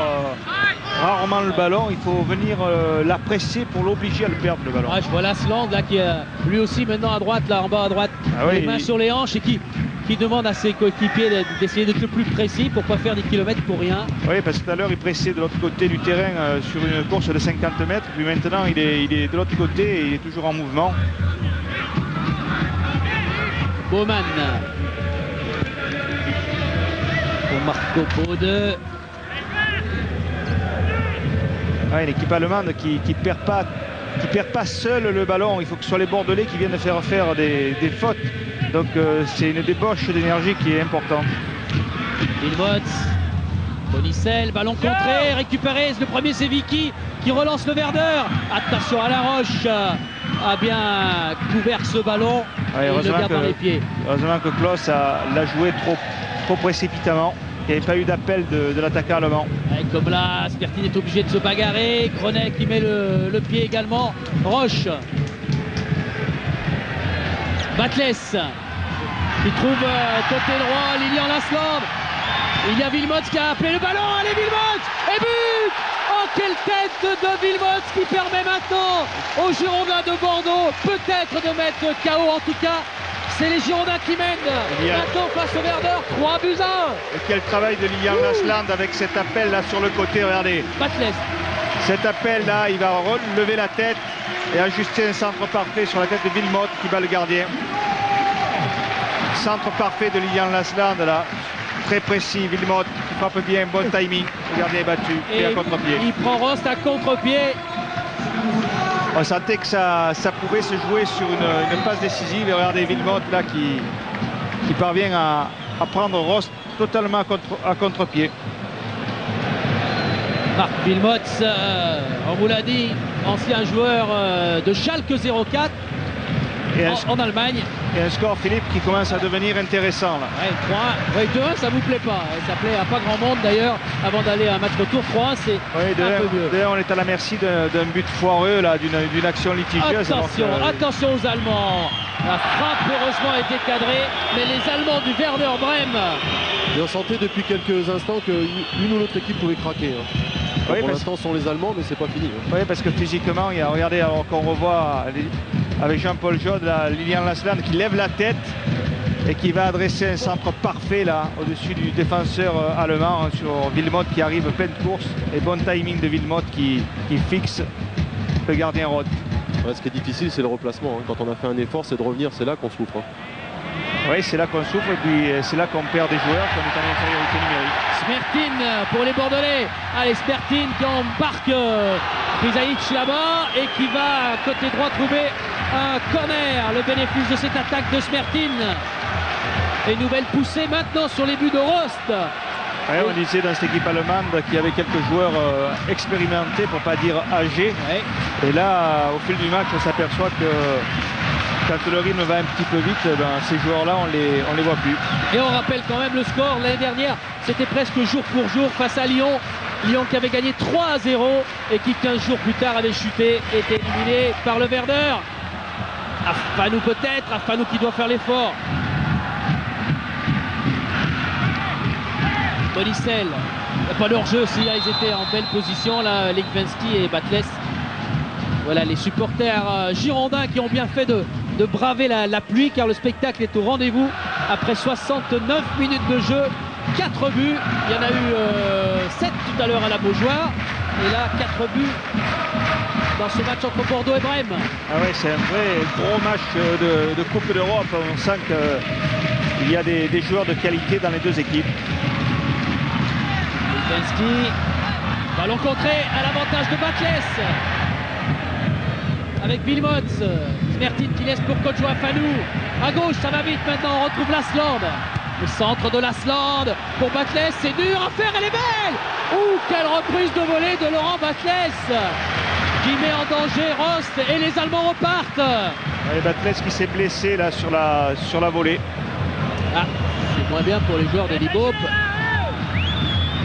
rarement le ballon. Il faut venir la presser pour l'obliger à le perdre le ballon.
Je vois Lasland là qui est lui aussi maintenant à droite, là en bas à droite, les mains sur les hanches et qui demande à ses coéquipiers d'essayer d'être le plus précis pour ne pas faire des kilomètres pour rien.
Oui, parce que tout à l'heure il pressait de l'autre côté du terrain sur une course de 50 mètres, puis maintenant il est de l'autre côté et il est toujours en mouvement.
Baumann pour Marco Bode.
Une équipe allemande qui perd pas seul le ballon. Il faut que ce soit les Bordelais qui viennent faire des fautes. Donc c'est une débauche d'énergie qui est importante.
Vilmot, Bonicel, ballon contré, récupéré. Le premier c'est Vicky qui relance le Werder. Attention à la Roche, a bien couvert ce ballon. Et il le garde dans les pieds.
Heureusement que Klose l'a joué trop précipitamment. Il n'y avait pas eu d'appel de l'attaquant allemand.
Comme là, Spertin est obligé de se bagarrer. Grenet qui met le pied également. Roche. Batles qui trouve côté droit Lilian Lasland. Il y a Vilmot qui a appelé le ballon. Allez Vilmot. Et but. Oh quelle tête de Vilmot qui permet maintenant aux Girondins de Bordeaux peut-être de mettre KO. En tout cas c'est les Girondins qui mènent maintenant face au Werder, 3 buts à 1.
Et quel travail de Lilian Lasland avec cet appel là sur le côté, regardez.
Batles.
Cet appel là, il va relever la tête et ajuster un centre parfait sur la tête de Vilmot qui bat le gardien. Centre parfait de Lilian Lasland là, très précis. Vilmot qui frappe bien, bon timing. Le gardien est battu et à contre-pied.
Il prend Rost à contre-pied.
On sentait que ça pouvait se jouer sur une passe décisive. Et regardez Vilmot là qui parvient à prendre Rost totalement à contre-pied.
Marc Vilmot, on vous l'a dit, ancien joueur de Schalke 04 en Allemagne.
Et un score, Philippe, qui commence à devenir intéressant là.
Ouais, 3-1, 2-1, ça vous plaît pas. Ça plaît à pas grand monde d'ailleurs. Avant d'aller à un match retour, 3-1, c'est un peu mieux.
D'ailleurs, on est à la merci d'un but foireux là, d'une action litigieuse.
Attention aux Allemands. La frappe heureusement a été cadrée, mais les Allemands du Werder Brême.
Et on sentait depuis quelques instants qu'une ou l'autre équipe pouvait craquer.
Oui,
pour l'instant, ce sont les Allemands, mais c'est pas fini.
Oui, parce que physiquement, regardez, alors qu'on revoit avec Jean-Paul Jaude, Lilian Lasland qui lève la tête et qui va adresser un centre parfait là au-dessus du défenseur allemand sur Vilmot qui arrive pleine course et bon timing de Vilmot qui fixe le gardien Roth.
Ouais, ce qui est difficile, c'est le replacement. Quand on a fait un effort, c'est de revenir, c'est là qu'on souffre.
Oui, c'est là qu'on souffre et puis c'est là qu'on perd des joueurs, qu'on est en infériorité numérique.
Spertin pour les Bordelais. Allez, Spertin qui embarque Kristajic là-bas et qui va côté droit trouver un corner. Le bénéfice de cette attaque de Spertin. Et nouvelle poussée maintenant sur les buts de Rost.
Ouais, on disait dans cette équipe allemande qu'il y avait quelques joueurs expérimentés, pour pas dire âgés. Ouais. Et là, au fil du match, on s'aperçoit que quand le rythme va un petit peu vite, ces joueurs-là, on les voit plus.
Et on rappelle quand même le score. L'année dernière, c'était presque jour pour jour face à Lyon. Lyon qui avait gagné 3-0 et qui 15 jours plus tard avait chuté, était éliminé par le Werder. Afanou peut-être, Afanou qui doit faire l'effort. Bonicel, Il n'y a pas de hors-jeu si là, ils étaient en belle position, là, Linkvensky et Batles. Voilà les supporters girondins qui ont bien fait de braver la pluie, car le spectacle est au rendez-vous. Après 69 minutes de jeu, 4 buts. Il y en a eu 7 tout à l'heure à la Beaujoire. Et là, 4 buts dans ce match entre Bordeaux et Brême.
Ah ouais, c'est un vrai gros match de Coupe d'Europe. On sent qu'il y a des joueurs de qualité dans les deux équipes.
Linkvensky, ballon contré à l'avantage de Batles. Avec Vilmot, Smertin qui laisse pour Kodjo Afanou. À gauche, ça va vite maintenant, on retrouve Lasland. Le centre de Lasland pour Batles, c'est dur à faire, elle est belle. Ouh, quelle reprise de volée de Laurent Batles qui met en danger Rost et les Allemands repartent.
Ouais, Batles qui s'est blessé là sur la volée.
Ah, c'est moins bien pour les joueurs de l'Ibop.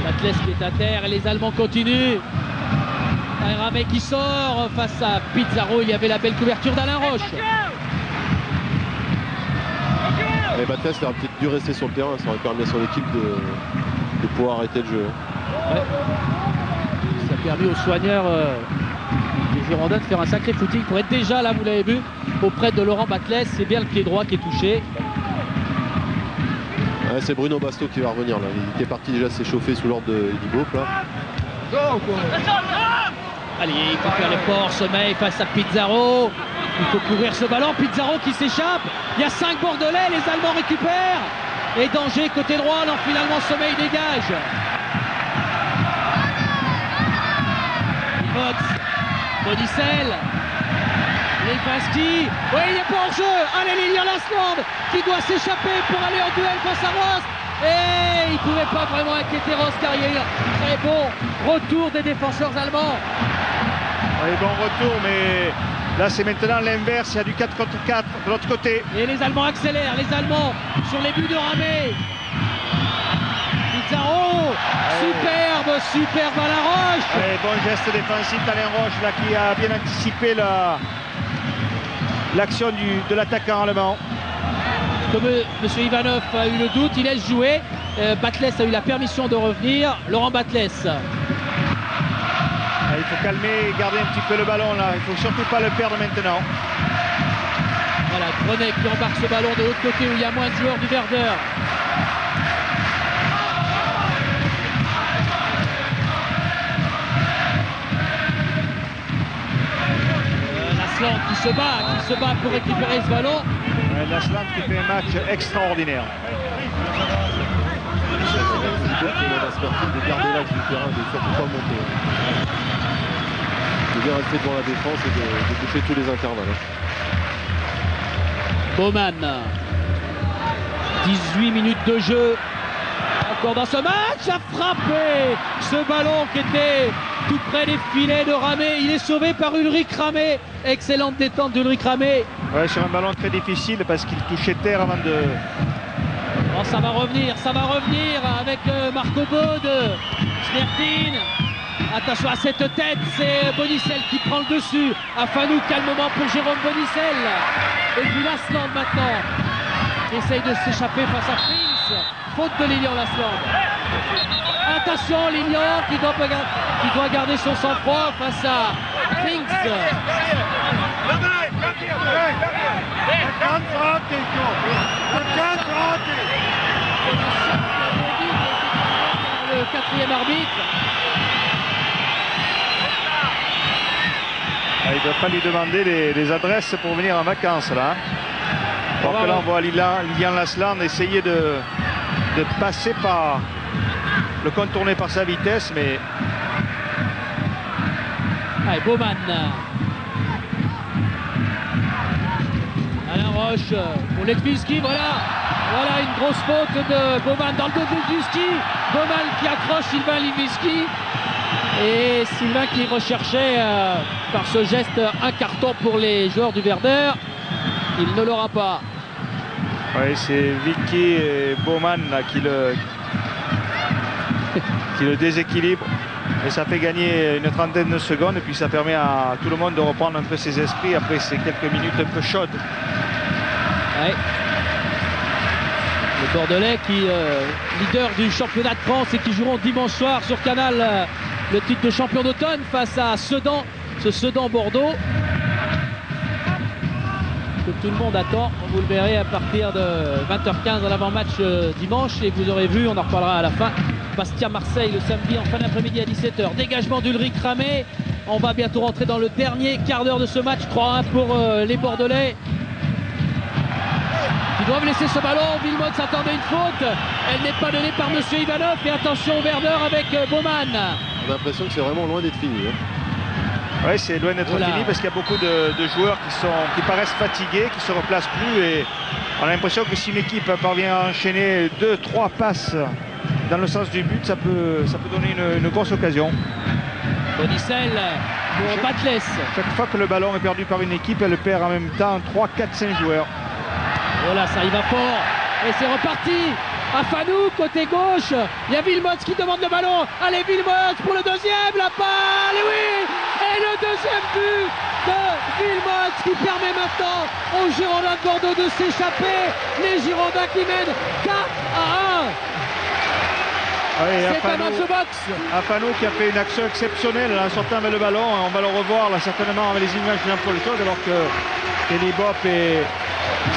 Batles qui est à terre et les Allemands continuent. Ramé qui sort face à Pizarro, il y avait la belle couverture d'Alain Roche.
Et Batles aurait peut-être dû rester sur le terrain, ça aurait permis à son équipe de pouvoir arrêter le jeu.
Ouais. Ça a permis aux soigneurs des Girondins de faire un sacré footing pour être déjà là, vous l'avez vu, auprès de Laurent Batles. C'est bien le pied droit qui est touché.
Ouais, c'est Bruno Basto qui va revenir là. Il était parti déjà s'échauffer sous l'ordre de Libop là.
Allez, il faut faire l'effort, sommeil face à Pizarro. Il faut courir ce ballon, Pizarro qui s'échappe. Il y a 5 Bordelais, les Allemands récupèrent. Et danger côté droit, non, finalement sommeil dégage. Mots, Bonicel, Linkvensky. Oui, il n'est pas en jeu. Allez, Lilian Lasland qui doit s'échapper pour aller en duel face à Rost. Et il ne pouvait pas vraiment inquiéter Rost car il y a eu un très bon retour des défenseurs allemands.
Oui, bon retour, mais là c'est maintenant l'inverse, il y a du 4 contre 4 de l'autre côté.
Et les Allemands accélèrent, les Allemands sur les buts de Ramé. Pizarro, superbe Alain Roche.
Allez, bon geste défensif d'Alain Roche là, qui a bien anticipé l'action de l'attaquant allemand.
Comme M. Ivanov a eu le doute, il laisse jouer. Batles a eu la permission de revenir. Laurent Batles.
Il faut calmer et garder un petit peu le ballon là. Il ne faut surtout pas le perdre maintenant.
Voilà, Grenet qui embarque ce ballon de l'autre côté où il y a moins de joueurs du Verdeur. Lasland qui se bat pour récupérer ce ballon.
Lasland qui fait un match extraordinaire.
De garder l'axe du terrain, de surtout pas monter. De bien rester devant la défense et de toucher tous les intervalles.
Baumann. 18 minutes de jeu. Encore dans ce match, a frappé ce ballon qui était tout près des filets de Ramé. Il est sauvé par Ulrich Ramé. Excellente détente d'Ulrich Ramé.
Ouais, sur un ballon très difficile parce qu'il touchait terre avant de...
Oh, ça va revenir avec Marco Bode. Smertin. Attention à cette tête, c'est Bonicel qui prend le dessus. Afanou calmement pour Jérôme Bonicel. Et puis Lasland maintenant. Essaye de s'échapper face à Frings. Faute de Lilian Lasland. Attention Lilian qui doit garder son sang-froid face à Frings. Le quatrième arbitre.
Il ne doit pas lui demander les adresses pour venir en vacances là. Donc là on voit Lilian Lasland essayer de passer par le contourner par sa vitesse, mais...
Allez, Baumann. Alain Roche pour Linkvensky, voilà une grosse faute de Baumann dans le dos de Linkvensky. Baumann qui accroche Sylvain Linkvensky. Et Sylvain qui recherchait par ce geste un carton pour les joueurs du Verdeur. Il ne l'aura pas.
Oui, c'est Vicky et Baumann là, qui le déséquilibre. Et ça fait gagner une trentaine de secondes et puis ça permet à tout le monde de reprendre un peu ses esprits après ces quelques minutes un peu chaudes.
Ouais. Les Bordelais qui, leader du championnat de France et qui joueront dimanche soir sur Canal le titre de champion d'automne face à Sedan, ce Sedan-Bordeaux que tout le monde attend. Vous le verrez à partir de 20h15 à l'avant-match dimanche et vous aurez vu, on en reparlera à la fin, Bastia-Marseille le samedi en fin d'après-midi à 17h. Dégagement d'Ulrich Ramé. On va bientôt rentrer dans le dernier quart d'heure de ce match. 3-1 pour les Bordelais. Ils doivent laisser ce ballon. Villemot s'attendait une faute. Elle n'est pas donnée par Monsieur Ivanov. Et attention au Werder avec Baumann.
On a l'impression que c'est vraiment loin d'être fini.
Oui, c'est loin d'être fini parce qu'il y a beaucoup de joueurs qui paraissent fatigués, qui ne se replacent plus. Et on a l'impression que si une équipe parvient à enchaîner 2-3 passes dans le sens du but, ça peut donner une grosse occasion.
Bonicel pour Batles.
Chaque fois que le ballon est perdu par une équipe, elle perd en même temps 3, 4, 5 joueurs.
Voilà, ça y va fort. Et c'est reparti. Afanou, côté gauche. Il y a Villemot qui demande le ballon. Allez, Villemot pour le deuxième. La balle, et oui. Et le deuxième but de Villemot qui permet maintenant aux Girondins de Bordeaux de s'échapper. Les Girondins qui mènent 4-1.
Oui,
c'est un match de boxe.
Afanou qui a fait une action exceptionnelle en sortant avec le ballon. On va le revoir là certainement avec les images de Jean-Paul Claude, alors que Eli Bop est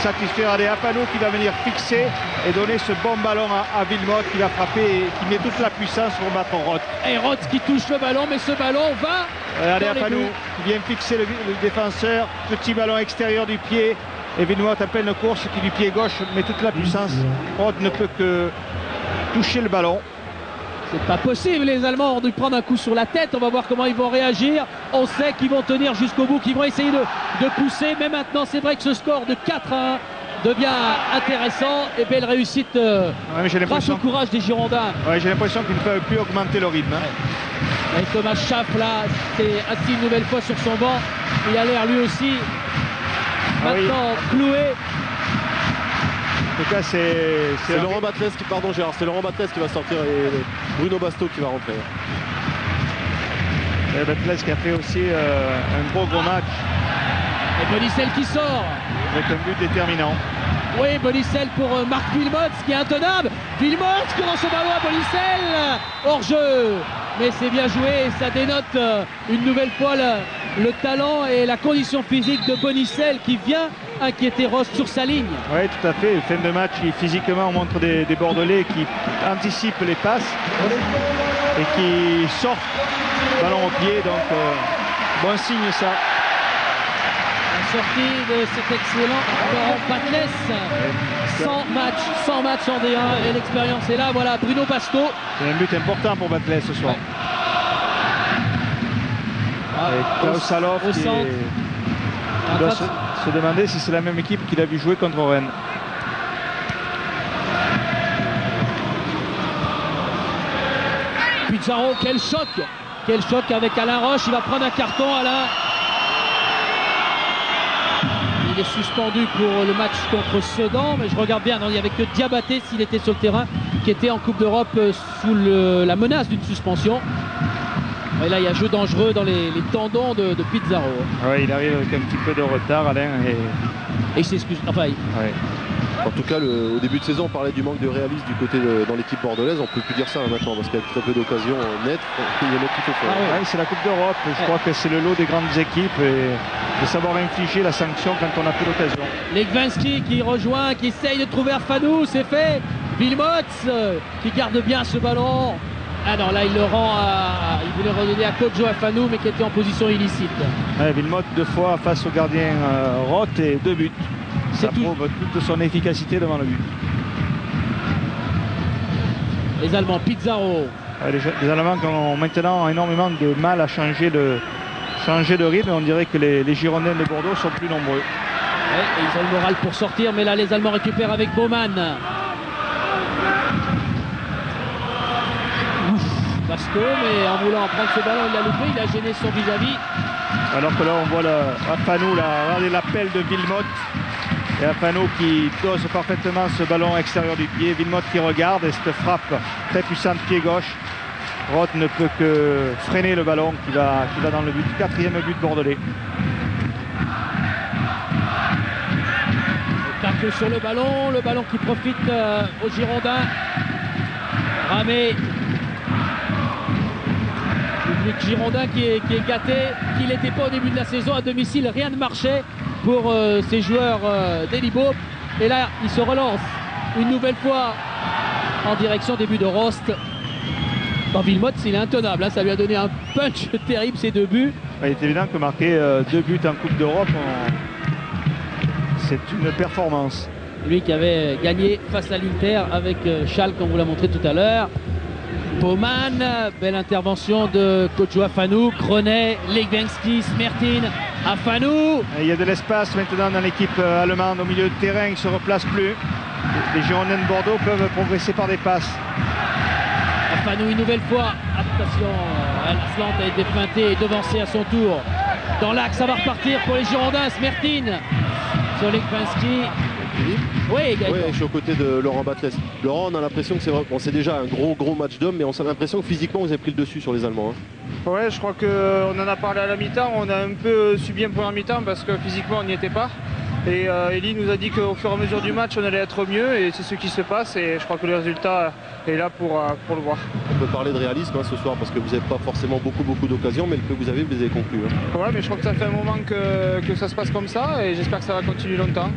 satisfait. Allez, Afanou qui va venir fixer et donner ce bon ballon à Villemot qui va frapper et qui met toute la puissance pour battre Roth.
Et Roth qui touche le ballon, mais ce ballon va.
Allez, Afanou qui vient fixer le défenseur. Petit ballon extérieur du pied. Et Villemot à pleine course qui du pied gauche met toute la puissance. Roth ne peut que toucher le ballon.
C'est pas possible, les Allemands ont dû prendre un coup sur la tête. On va voir comment ils vont réagir. On sait qu'ils vont tenir jusqu'au bout, qu'ils vont essayer de pousser. Mais maintenant, c'est vrai que ce score de 4-1 devient intéressant. Et belle réussite grâce au courage des Girondins.
Ouais, j'ai l'impression qu'ils ne peuvent plus augmenter le rythme.
Ouais. Et Thomas Schaff, là, c'est assis une nouvelle fois sur son banc. Il a l'air lui aussi maintenant cloué.
En tout cas, c'est
Laurent Batles qui, pardon Gérard, c'est Laurent Batles qui va sortir et Bruno Basto qui va rentrer.
Et Batles qui a fait aussi un gros match.
Et Bonicel qui sort.
Avec un but déterminant.
Oui, Bonicel pour Marc Villemot, qui est intenable. Villemot qui lance ce ballon à Bonicel. Hors jeu. Mais c'est bien joué et ça dénote une nouvelle fois le talent et la condition physique de Bonicel qui vient inquiéter Ross sur sa ligne.
Oui, tout à fait. Fin de match, physiquement, on montre des Bordelais qui anticipent les passes et qui sortent ballon au pied. Donc, bon signe ça.
La sortie de cet excellent Laurent Batles. 100 matchs en D1 et l'expérience est là. Voilà, Bruno Basto.
C'est un but important pour Batles ce soir. Et Klaus Saloff qui doit se demander si c'est la même équipe qu'il a vu jouer contre Rennes.
Pizarro, quel choc avec Alain Roche. Il va prendre un carton, Alain. Il est suspendu pour le match contre Sedan, mais je regarde bien, non, il n'y avait que Diabaté s'il était sur le terrain, qui était en Coupe d'Europe sous la menace d'une suspension. Et là, il y a jeu dangereux dans les tendons de Pizarro.
Oui, il arrive avec un petit peu de retard, Alain. Et
il s'excuse. Enfin,
ouais.
En tout cas, au début de saison, on parlait du manque de réalisme du côté dans l'équipe bordelaise. On ne peut plus dire ça maintenant parce qu'il y a très peu d'occasions nettes. Il y en a tout au fond.
Oui, c'est la Coupe d'Europe. Je crois que c'est le lot des grandes équipes et de savoir infliger la sanction quand on n'a plus l'occasion.
Legwinski qui rejoint, qui essaye de trouver Afanou, c'est fait. Villemot qui garde bien ce ballon. Ah non, là il le rend il voulait redonner à Kodjo Afanou, mais qui était en position illicite.
Ouais, Villemot 2 fois face au gardien Roth et 2 buts. Ça prouve toute son efficacité devant le but.
Les Allemands, Pizarro.
Les Allemands qui ont maintenant énormément de mal à changer de rythme. On dirait que les Girondins de Bordeaux sont plus nombreux.
Ouais, et ils ont le moral pour sortir, mais là les Allemands récupèrent avec Baumann. Basto, mais en voulant prendre ce ballon, il l'a loupé, il a gêné son vis-à-vis.
Alors que là on voit Afanou, regardez l'appel de Villemot. Et Afanou qui dose parfaitement ce ballon extérieur du pied. Villemot qui regarde et cette frappe très puissante pied gauche. Roth ne peut que freiner le ballon qui va dans le but. 4e but bordelais.
Bastos sur le ballon qui profite aux Girondins. Ramé. Public girondin qui est gâté, qu'il n'était pas au début de la saison à domicile, rien ne marchait pour ces joueurs d'Elibop. Et là, il se relance une nouvelle fois en direction des buts de Rost. Dans Villemot, il est intenable, hein, ça lui a donné un punch terrible ces 2 buts.
Il est évident que marquer 2 buts en Coupe d'Europe, c'est une performance.
Lui qui avait gagné face à l'Inter avec Schalke, comme on vous l'a montré tout à l'heure. Baumann, belle intervention de Kojo Afanou, Grenet, Legvenski, Smertin, Afanou.
Il y a de l'espace maintenant dans l'équipe allemande au milieu de terrain, il ne se replace plus. Les Girondins de Bordeaux peuvent progresser par des passes.
Afanou une nouvelle fois, attention, Lasland a été feinté et devancé à son tour. Dans l'axe, ça va repartir pour les Girondins, Smertin sur Legvenski. Oui,
je suis aux côtés de Laurent Batles. Laurent, on a l'impression que c'est déjà un gros match d'hommes, mais on a l'impression que physiquement vous avez pris le dessus sur les Allemands. Hein.
Ouais, je crois qu'on en a parlé à la mi-temps. On a un peu subi un première mi-temps parce que physiquement on n'y était pas. Et Elie nous a dit qu'au fur et à mesure du match on allait être mieux et c'est ce qui se passe et je crois que le résultat est là pour le voir.
On peut parler de réalisme ce soir parce que vous n'avez pas forcément beaucoup d'occasions, mais le peu que vous avez conclu. Hein.
Ouais, mais je crois que ça fait un moment que ça se passe comme ça et j'espère que ça va continuer longtemps.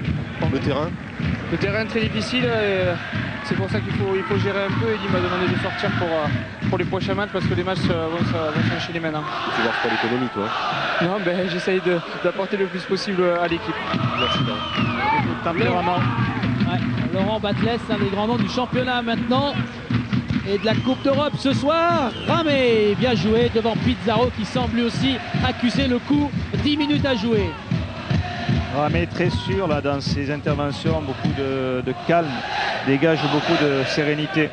Le terrain très difficile, c'est pour ça qu'il faut gérer un peu. Il m'a demandé de sortir pour les prochains matchs parce que les matchs vont s'enchaîner maintenant.
Tu vois pas l'économie toi?
Non, j'essaye d'apporter le plus possible à l'équipe.
Merci.
Laurent Batles, un des grands noms du championnat maintenant et de la Coupe d'Europe ce soir. Ramé, bien joué devant Pizarro qui semble lui aussi accuser le coup. 10 minutes à jouer.
Ramé est très sûr là, dans ses interventions, beaucoup de calme, dégage beaucoup de sérénité.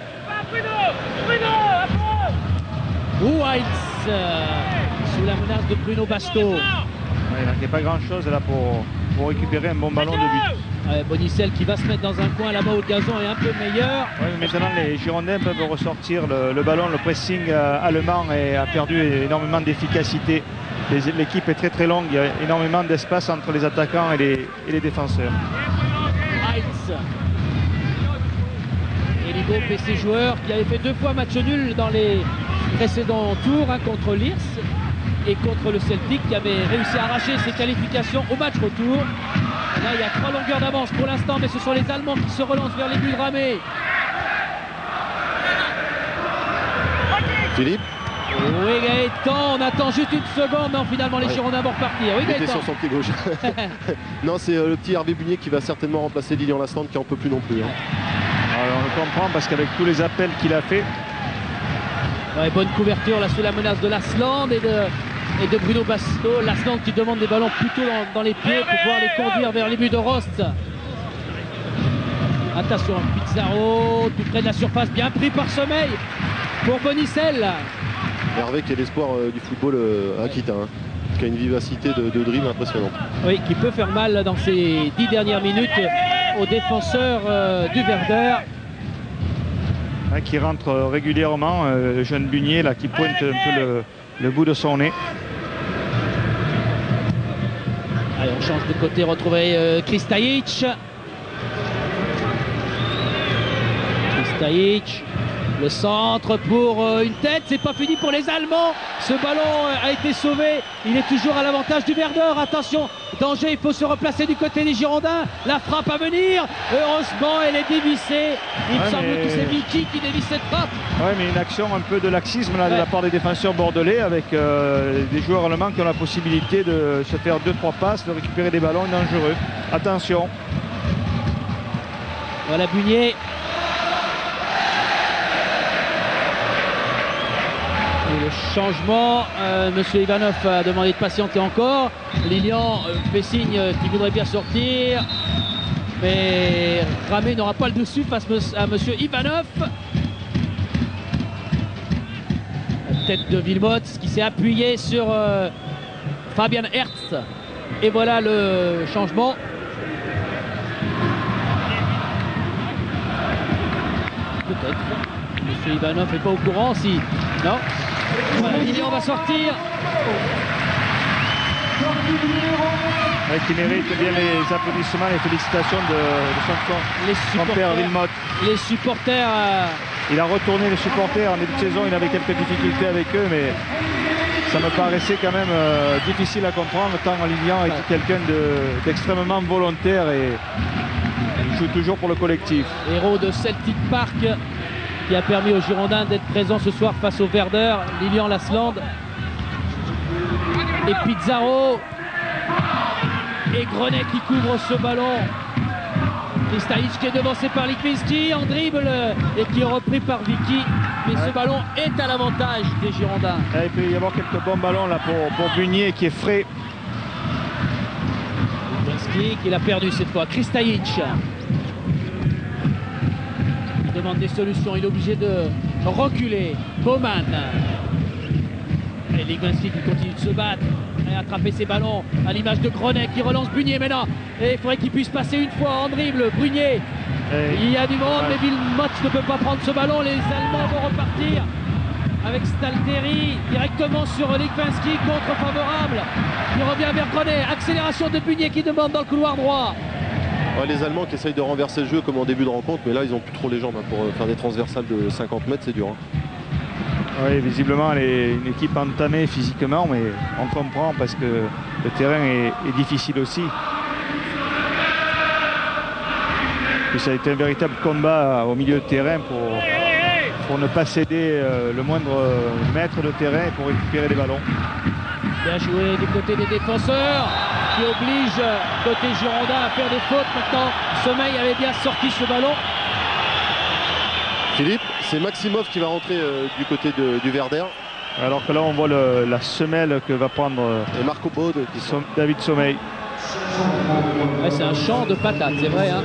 White sous la menace de Bruno Bastos.
Il manquait pas grand chose là pour récupérer un bon ballon de but.
Bonicel qui va se mettre dans un coin là-bas où le gazon est un peu meilleur.
Maintenant les Girondins peuvent ressortir le ballon, le pressing allemand a perdu énormément d'efficacité. L'équipe est très longue, il y a énormément d'espace entre les attaquants et les défenseurs.
Heitz. Elibop et ses joueurs qui avaient fait 2 fois match nul dans les précédents tours contre l'Irs et contre le Celtic qui avait réussi à arracher ses qualifications au match retour. Là il y a 3 longueurs d'avance pour l'instant, mais ce sont les Allemands qui se relancent vers les buts de Ramé.
Philippe.
Oui Gaëtan, on attend juste une seconde, non finalement les Girondins vont repartir. Oui Gaëtan.
Il était sur son pied gauche. Non, c'est le petit Hervé Bunier qui va certainement remplacer Lilian Lasland qui en peut plus non plus. Hein.
Alors, on le comprend parce qu'avec tous les appels qu'il a fait.
Bonne couverture là sous la menace de Lasland et de Bruno Bastos. Lasland qui demande des ballons plutôt dans les pieds pour pouvoir les conduire vers les buts de Rost. Attention, Pizarro tout près de la surface, bien pris par Sommeil pour Bonicel.
Hervé qui est l'espoir du football aquitain, hein, qui a une vivacité de dribble impressionnante.
Oui, qui peut faire mal dans ces 10 dernières minutes aux défenseurs du Werder.
Qui rentre régulièrement, le jeune Bunier là, qui pointe un peu le bout de son nez.
Allez, on change de côté, retrouver Kristajic. Kristajic. Le centre pour une tête, c'est pas fini pour les Allemands. Ce ballon a été sauvé, il est toujours à l'avantage du Werder. Attention, danger, il faut se replacer du côté des Girondins. La frappe à venir, heureusement elle est dévissée. Il me semble que c'est Vicky qui dévisse cette frappe.
Oui, mais une action un peu de laxisme là, de la part des défenseurs bordelais avec des joueurs allemands qui ont la possibilité de se faire 2-3 passes, de récupérer des ballons dangereux. Attention.
Voilà Bunier. Le changement, Monsieur Ivanov a demandé de patienter encore. Lilian fait signe qu'il voudrait bien sortir, mais Ramé n'aura pas le dessus face à Monsieur Ivanov. La tête de Villemot qui s'est appuyé sur Fabian Hertz. Et voilà le changement. Peut-être. Monsieur Ivanov n'est pas au courant si... Non. Voilà, Lilian va sortir.
Qui mérite bien les applaudissements, les félicitations de son père Wilmot.
Les supporters.
Il a retourné les supporters en début de saison, il avait quelques difficultés avec eux, mais ça me paraissait quand même difficile à comprendre, tant Lilian est quelqu'un d'extrêmement volontaire et il joue toujours pour le collectif.
Héros de Celtic Park qui a permis aux Girondins d'être présents ce soir face au Werder. Lilian Lasland et Pizarro et Grenet qui couvre ce ballon. Kristajic qui est devancé par Likwinski en dribble et qui est repris par Vicky. Mais ce ballon est à l'avantage des Girondins.
Il peut y avoir quelques bons ballons là pour Bugnier qui est frais.
Likwinski qui l'a perdu cette fois. Kristajic. Il demande des solutions. Il est obligé de reculer. Baumann. Et Likwinski qui continue de se battre et attraper ses ballons à l'image de Grenet qui relance Bugnier maintenant. Et il faudrait qu'il puisse passer une fois en dribble. Bugnier. Il y a du monde, mais Wilmot ne peut pas prendre ce ballon. Les Allemands vont repartir avec Stalteri directement sur Likwinski, contre favorable. Il revient vers Grenet. Accélération de Bugnier qui demande dans le couloir droit.
Ouais, les Allemands qui essayent de renverser le jeu comme en début de rencontre, mais là ils n'ont plus trop les jambes pour faire des transversales de 50 mètres, c'est dur.
Oui, visiblement elle est une équipe entamée physiquement, mais on comprend parce que le terrain est difficile aussi. Et ça a été un véritable combat au milieu de terrain pour ne pas céder le moindre mètre de terrain pour récupérer les ballons.
Bien joué du côté des défenseurs qui oblige côté Girondin à faire des fautes. Maintenant, Sommeil avait bien sorti ce ballon.
Philippe, c'est Maximov qui va rentrer du côté du Werder.
Alors que là on voit la semelle que va prendre
et Marco Bode
David Sommeil.
Ouais, c'est un champ de patates, c'est vrai. Hein.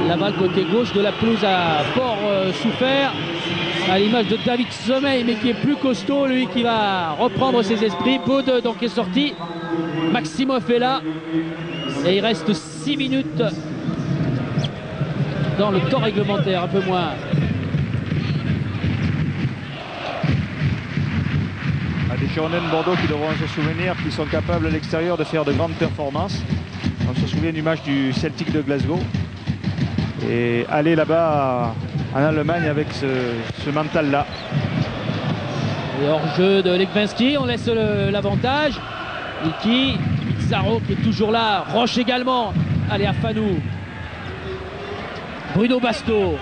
Là-bas, le côté gauche de la pelouse a fort souffert, à l'image de David Sommeil, mais qui est plus costaud, lui qui va reprendre ses esprits. Bode donc est sorti. Maximov est là. Et il reste 6 minutes dans le temps réglementaire, un peu moins.
Des Girondins de Bordeaux qui devront se souvenir qu'ils sont capables à l'extérieur de faire de grandes performances. On se souvient du match du Celtic de Glasgow. Et aller là-bas en Allemagne avec ce mental-là.
Et hors-jeu de Likwinski, on laisse l'avantage. Iki, Pizarro qui est toujours là. Roche également. Allez, à Fanou. Bruno Basto.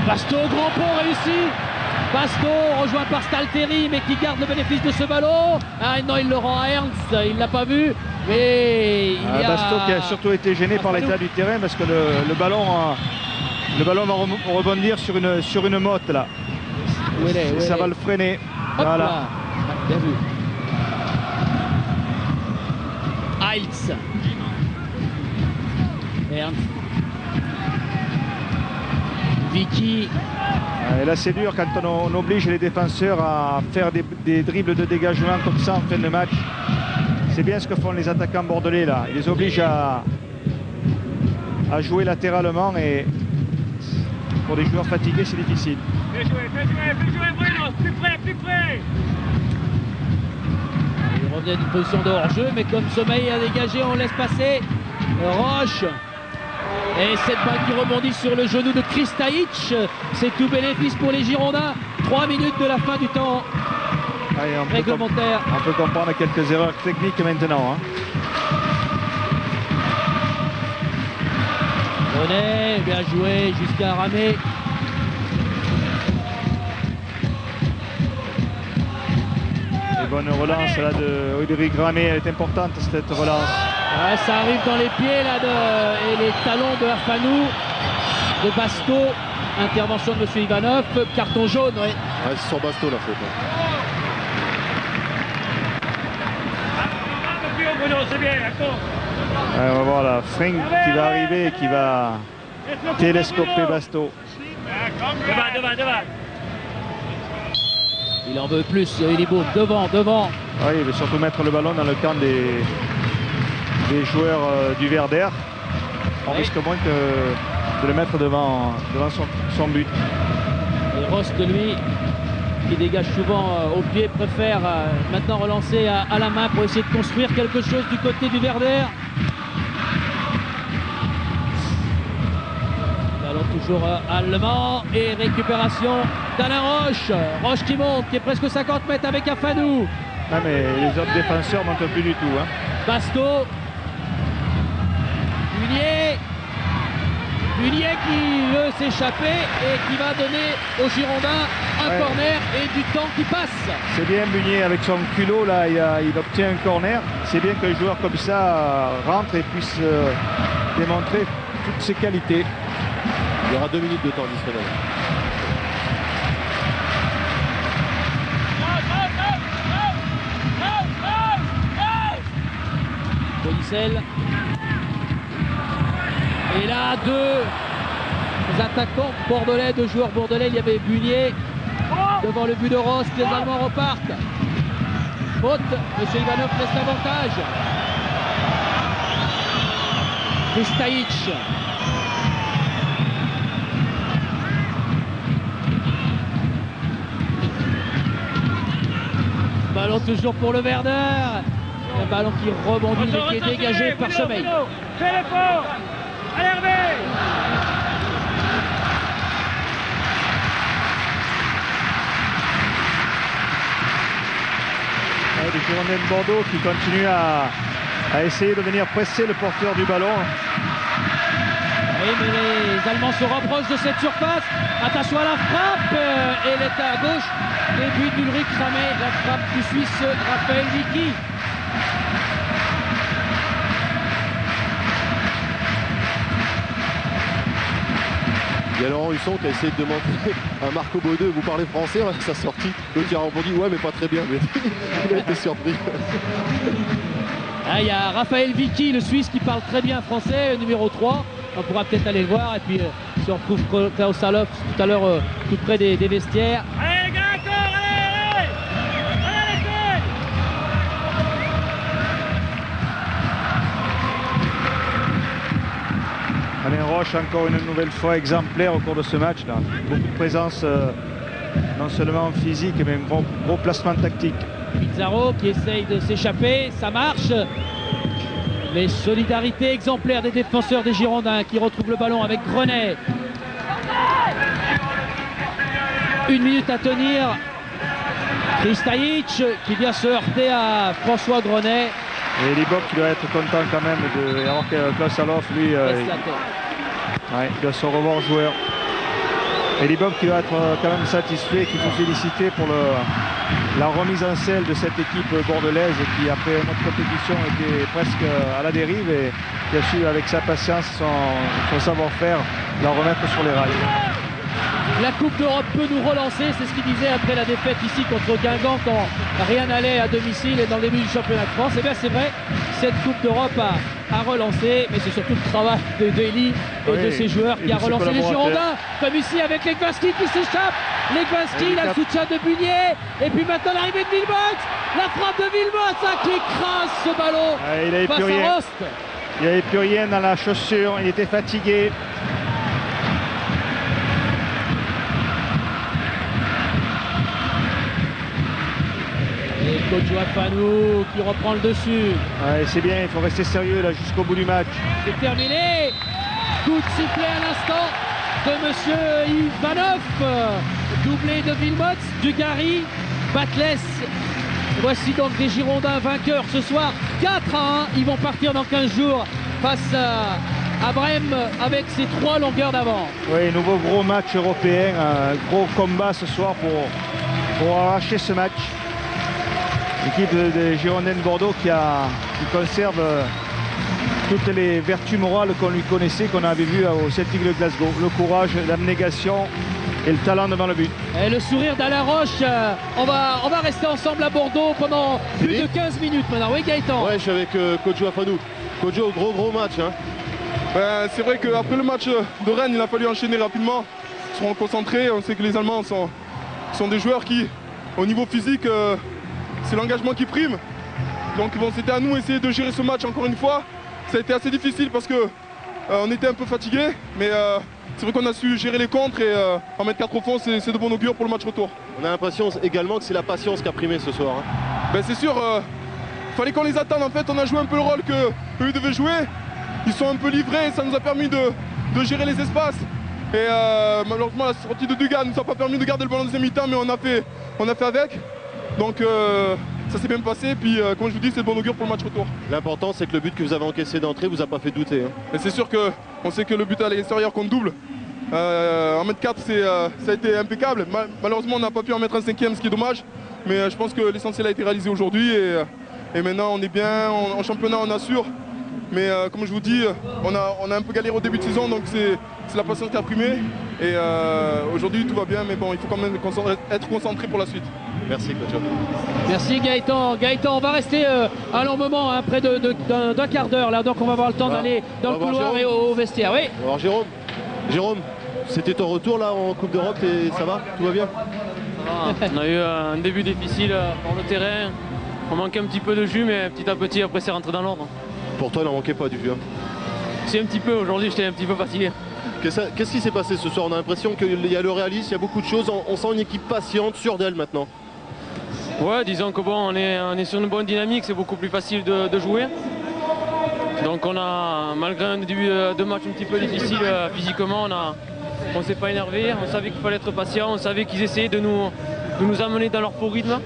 Basto, grand pont réussi. Basto rejoint par Stalteri, mais qui garde le bénéfice de ce ballon. Ah non, il le rend à Ernst, il ne l'a pas vu. Mais il y a...
Basto qui a surtout été gêné par l'état du terrain parce que le ballon va rebondir sur une motte là. Et ça va le freiner.
Hop
voilà.
Là. Bien vu. Heitz. Ernst. Vicky.
Et là c'est dur quand on oblige les défenseurs à faire des dribbles de dégagement comme ça en fin de match. C'est bien ce que font les attaquants bordelais là. Ils les obligent à jouer latéralement et pour des joueurs fatigués c'est difficile.
Bien joué Bruno, plus près.
Il revient d'une position de hors-jeu, mais comme Sommeil a dégagé, on laisse passer Roche. Et cette balle qui rebondit sur le genou de Kristajic, c'est tout bénéfice pour les Girondins. 3 minutes de la fin du temps réglementaire.
On peut comprendre quelques erreurs techniques maintenant. Hein.
Bonnet, bien joué jusqu'à Ramé.
Et bonne relance là de Ulrich Ramé, elle est importante cette relance.
Ouais, ça arrive dans les pieds là et les talons de Afanou, de Basto. Intervention de M. Ivanov, carton jaune. Ouais.
Ouais, c'est sur Basto la faute.
On va voir là, Frank qui va arriver et qui va télescoper Basto.
Devant.
Il en veut plus, il est beau, devant.
Oui, il veut surtout mettre le ballon dans le camp des joueurs du Werder. On risque moins que de le mettre devant son but.
Et Rost, lui, qui dégage souvent au pied, préfère maintenant relancer à la main pour essayer de construire quelque chose du côté du Werder. Ballon toujours allemand et récupération d'Alain Roche. Roche qui monte, qui est presque 50 mètres avec Afanou.
Ah, mais les autres défenseurs montent plus du tout. Hein.
Basto. Munier qui veut s'échapper et qui va donner aux Girondins un corner et du temps qui passe.
C'est bien Munier avec son culot là, il obtient un corner. C'est bien qu'un joueur comme ça rentre et puisse démontrer toutes ses qualités.
Il y aura 2 minutes de temps additionnel.
Bolicel. Et là, deux attaquants bordelais, 2 joueurs bordelais. Il y avait Bunier devant le but de Rost. Les Allemands repartent. Faute. Monsieur Ivanov laisse l'avantage. Kristajic. Ballon toujours pour le Werder. Un ballon qui rebondit et qui est dégagé par Sommeil.
Fais l'effort. Allez Hervé.
Les Girondins de Bordeaux qui continuent à essayer de venir presser le porteur du ballon.
Oui, mais les Allemands se rapprochent de cette surface. Attention à la frappe. Et elle est à gauche. Et but d'Ulrich Ramey. La frappe du Suisse Raphaël Vicky.
Il y a Laurent Husson qui a essayé de demander à Marco Baudeux, vous parlez français, à sa sortie. L'autre il a répondu ouais mais pas très bien, mais il a été surpris.
Ah, il y a Raphaël Vicky, le Suisse, qui parle très bien français, numéro 3. On pourra peut-être aller le voir. Et puis si on retrouve Klaus Salof tout à l'heure tout près des vestiaires.
Allez les gars, encore, allez.
Alain Roche encore une nouvelle fois exemplaire au cours de ce match. Là. Beaucoup de présence, non seulement physique, mais un gros placement tactique.
Pizarro qui essaye de s'échapper, ça marche. Les solidarités exemplaires des défenseurs des Girondins qui retrouvent le ballon avec Grenet. 1 minute à tenir. Kristajic qui vient se heurter à François Grenet.
Et Libop qui doit être content quand même alors que Klaus Salof lui il doit se revoir joueur. Et Libop qui doit être quand même satisfait, qu'il faut féliciter pour la remise en selle de cette équipe bordelaise qui après notre compétition était presque à la dérive et qui a su avec sa patience, son savoir-faire la remettre sur les rails.
La Coupe d'Europe peut nous relancer, c'est ce qu'il disait après la défaite ici contre Guingamp quand rien n'allait à domicile et dans le début du championnat de France. Et bien c'est vrai, cette Coupe d'Europe a relancé, mais c'est surtout le travail de Deli et de ses joueurs qui a relancé les Girondins, comme ici avec Legwanski qui s'échappe. Legwanski, il a le soutien de Bunier, et puis maintenant l'arrivée de Wilmots, la frappe de Wilmots qui écrase ce ballon face à Rost.
Il n'y avait plus rien dans la chaussure, il était fatigué.
Et Kodjo Afanou qui reprend le dessus.
Ouais, c'est bien, il faut rester sérieux là jusqu'au bout du match.
C'est terminé. Coup de sifflet à l'instant de monsieur Ivanov. Doublé de Wilmots, Dugarry, Batles. Voici donc les Girondins vainqueurs ce soir 4-1. Ils vont partir dans 15 jours face à Brême avec ses 3 longueurs d'avant.
Oui, nouveau gros match européen. Un gros combat ce soir pour arracher ce match. L'équipe des Girondins de Bordeaux qui conserve toutes les vertus morales qu'on lui connaissait, qu'on avait vues au Celtic de Glasgow. Le courage, l'abnégation et le talent devant le but. Et
le sourire d'Alain Roche. On va rester ensemble à Bordeaux pendant plus de 15 minutes maintenant. Oui, Gaëtan.
Ouais, je suis avec Kodjo Afanou. Kodjo, gros match. Hein.
Ben, c'est vrai qu'après le match de Rennes, il a fallu enchaîner rapidement. Ils seront concentrés. On sait que les Allemands sont des joueurs qui, au niveau physique, c'est l'engagement qui prime. Donc bon, c'était à nous d'essayer de gérer ce match encore une fois. Ça a été assez difficile parce que on était un peu fatigués, mais c'est vrai qu'on a su gérer les contres et en mettre 4 au fond, c'est de bon augure pour le match retour.
On a l'impression également que c'est la patience qui a primé ce soir. Hein.
Ben c'est sûr, fallait qu'on les attende. En fait, on a joué un peu le rôle qu'eux devaient jouer. Ils sont un peu livrés, ça nous a permis de gérer les espaces. Et malheureusement, la sortie de Dugan ne nous a pas permis de garder le ballon en deuxième mi-temps, mais on a fait avec. Donc ça s'est bien passé. Et puis, comme je vous dis, c'est de bon augure pour le match retour.
L'important, c'est que le but que vous avez encaissé d'entrée vous a pas fait douter. Hein.
Et c'est sûr qu'on sait que le but à l'extérieur compte double. En mètre 4, ça a été impeccable. Malheureusement, on n'a pas pu en mettre un cinquième, ce qui est dommage. Mais je pense que l'essentiel a été réalisé aujourd'hui. Et maintenant, on est bien. En championnat, on assure. Mais comme je vous dis, on a un peu galéré au début de saison, donc c'est la patience qui a primé. Et aujourd'hui, tout va bien, mais bon, il faut quand même être concentré pour la suite.
Merci, coach.
Merci Gaëtan. Gaëtan, on va rester un long moment, hein, près d'un quart d'heure là, donc on va avoir le temps d'aller dans le couloir et au vestiaire. Oui.
Alors Jérôme, c'était ton retour là en Coupe d'Europe et ça va? Tout va bien?
On a eu un début difficile sur le terrain. On manquait un petit peu de jus, mais petit à petit, après, c'est rentré dans l'ordre.
Pour toi, il n'en manquait pas du jus. Hein.
C'est un petit peu, aujourd'hui, j'étais un petit peu fatigué.
Qu'est-ce qui s'est passé ce soir? On a l'impression qu'il y a le réalisme, il y a beaucoup de choses. On sent une équipe patiente, sûre d'elle maintenant.
Ouais, disons que bon, on est sur une bonne dynamique, c'est beaucoup plus facile de jouer. Donc on a, malgré un début de match un petit peu difficile physiquement, on ne s'est pas énervé, on savait qu'il fallait être patient, on savait qu'ils essayaient de nous amener dans leur faux rythme.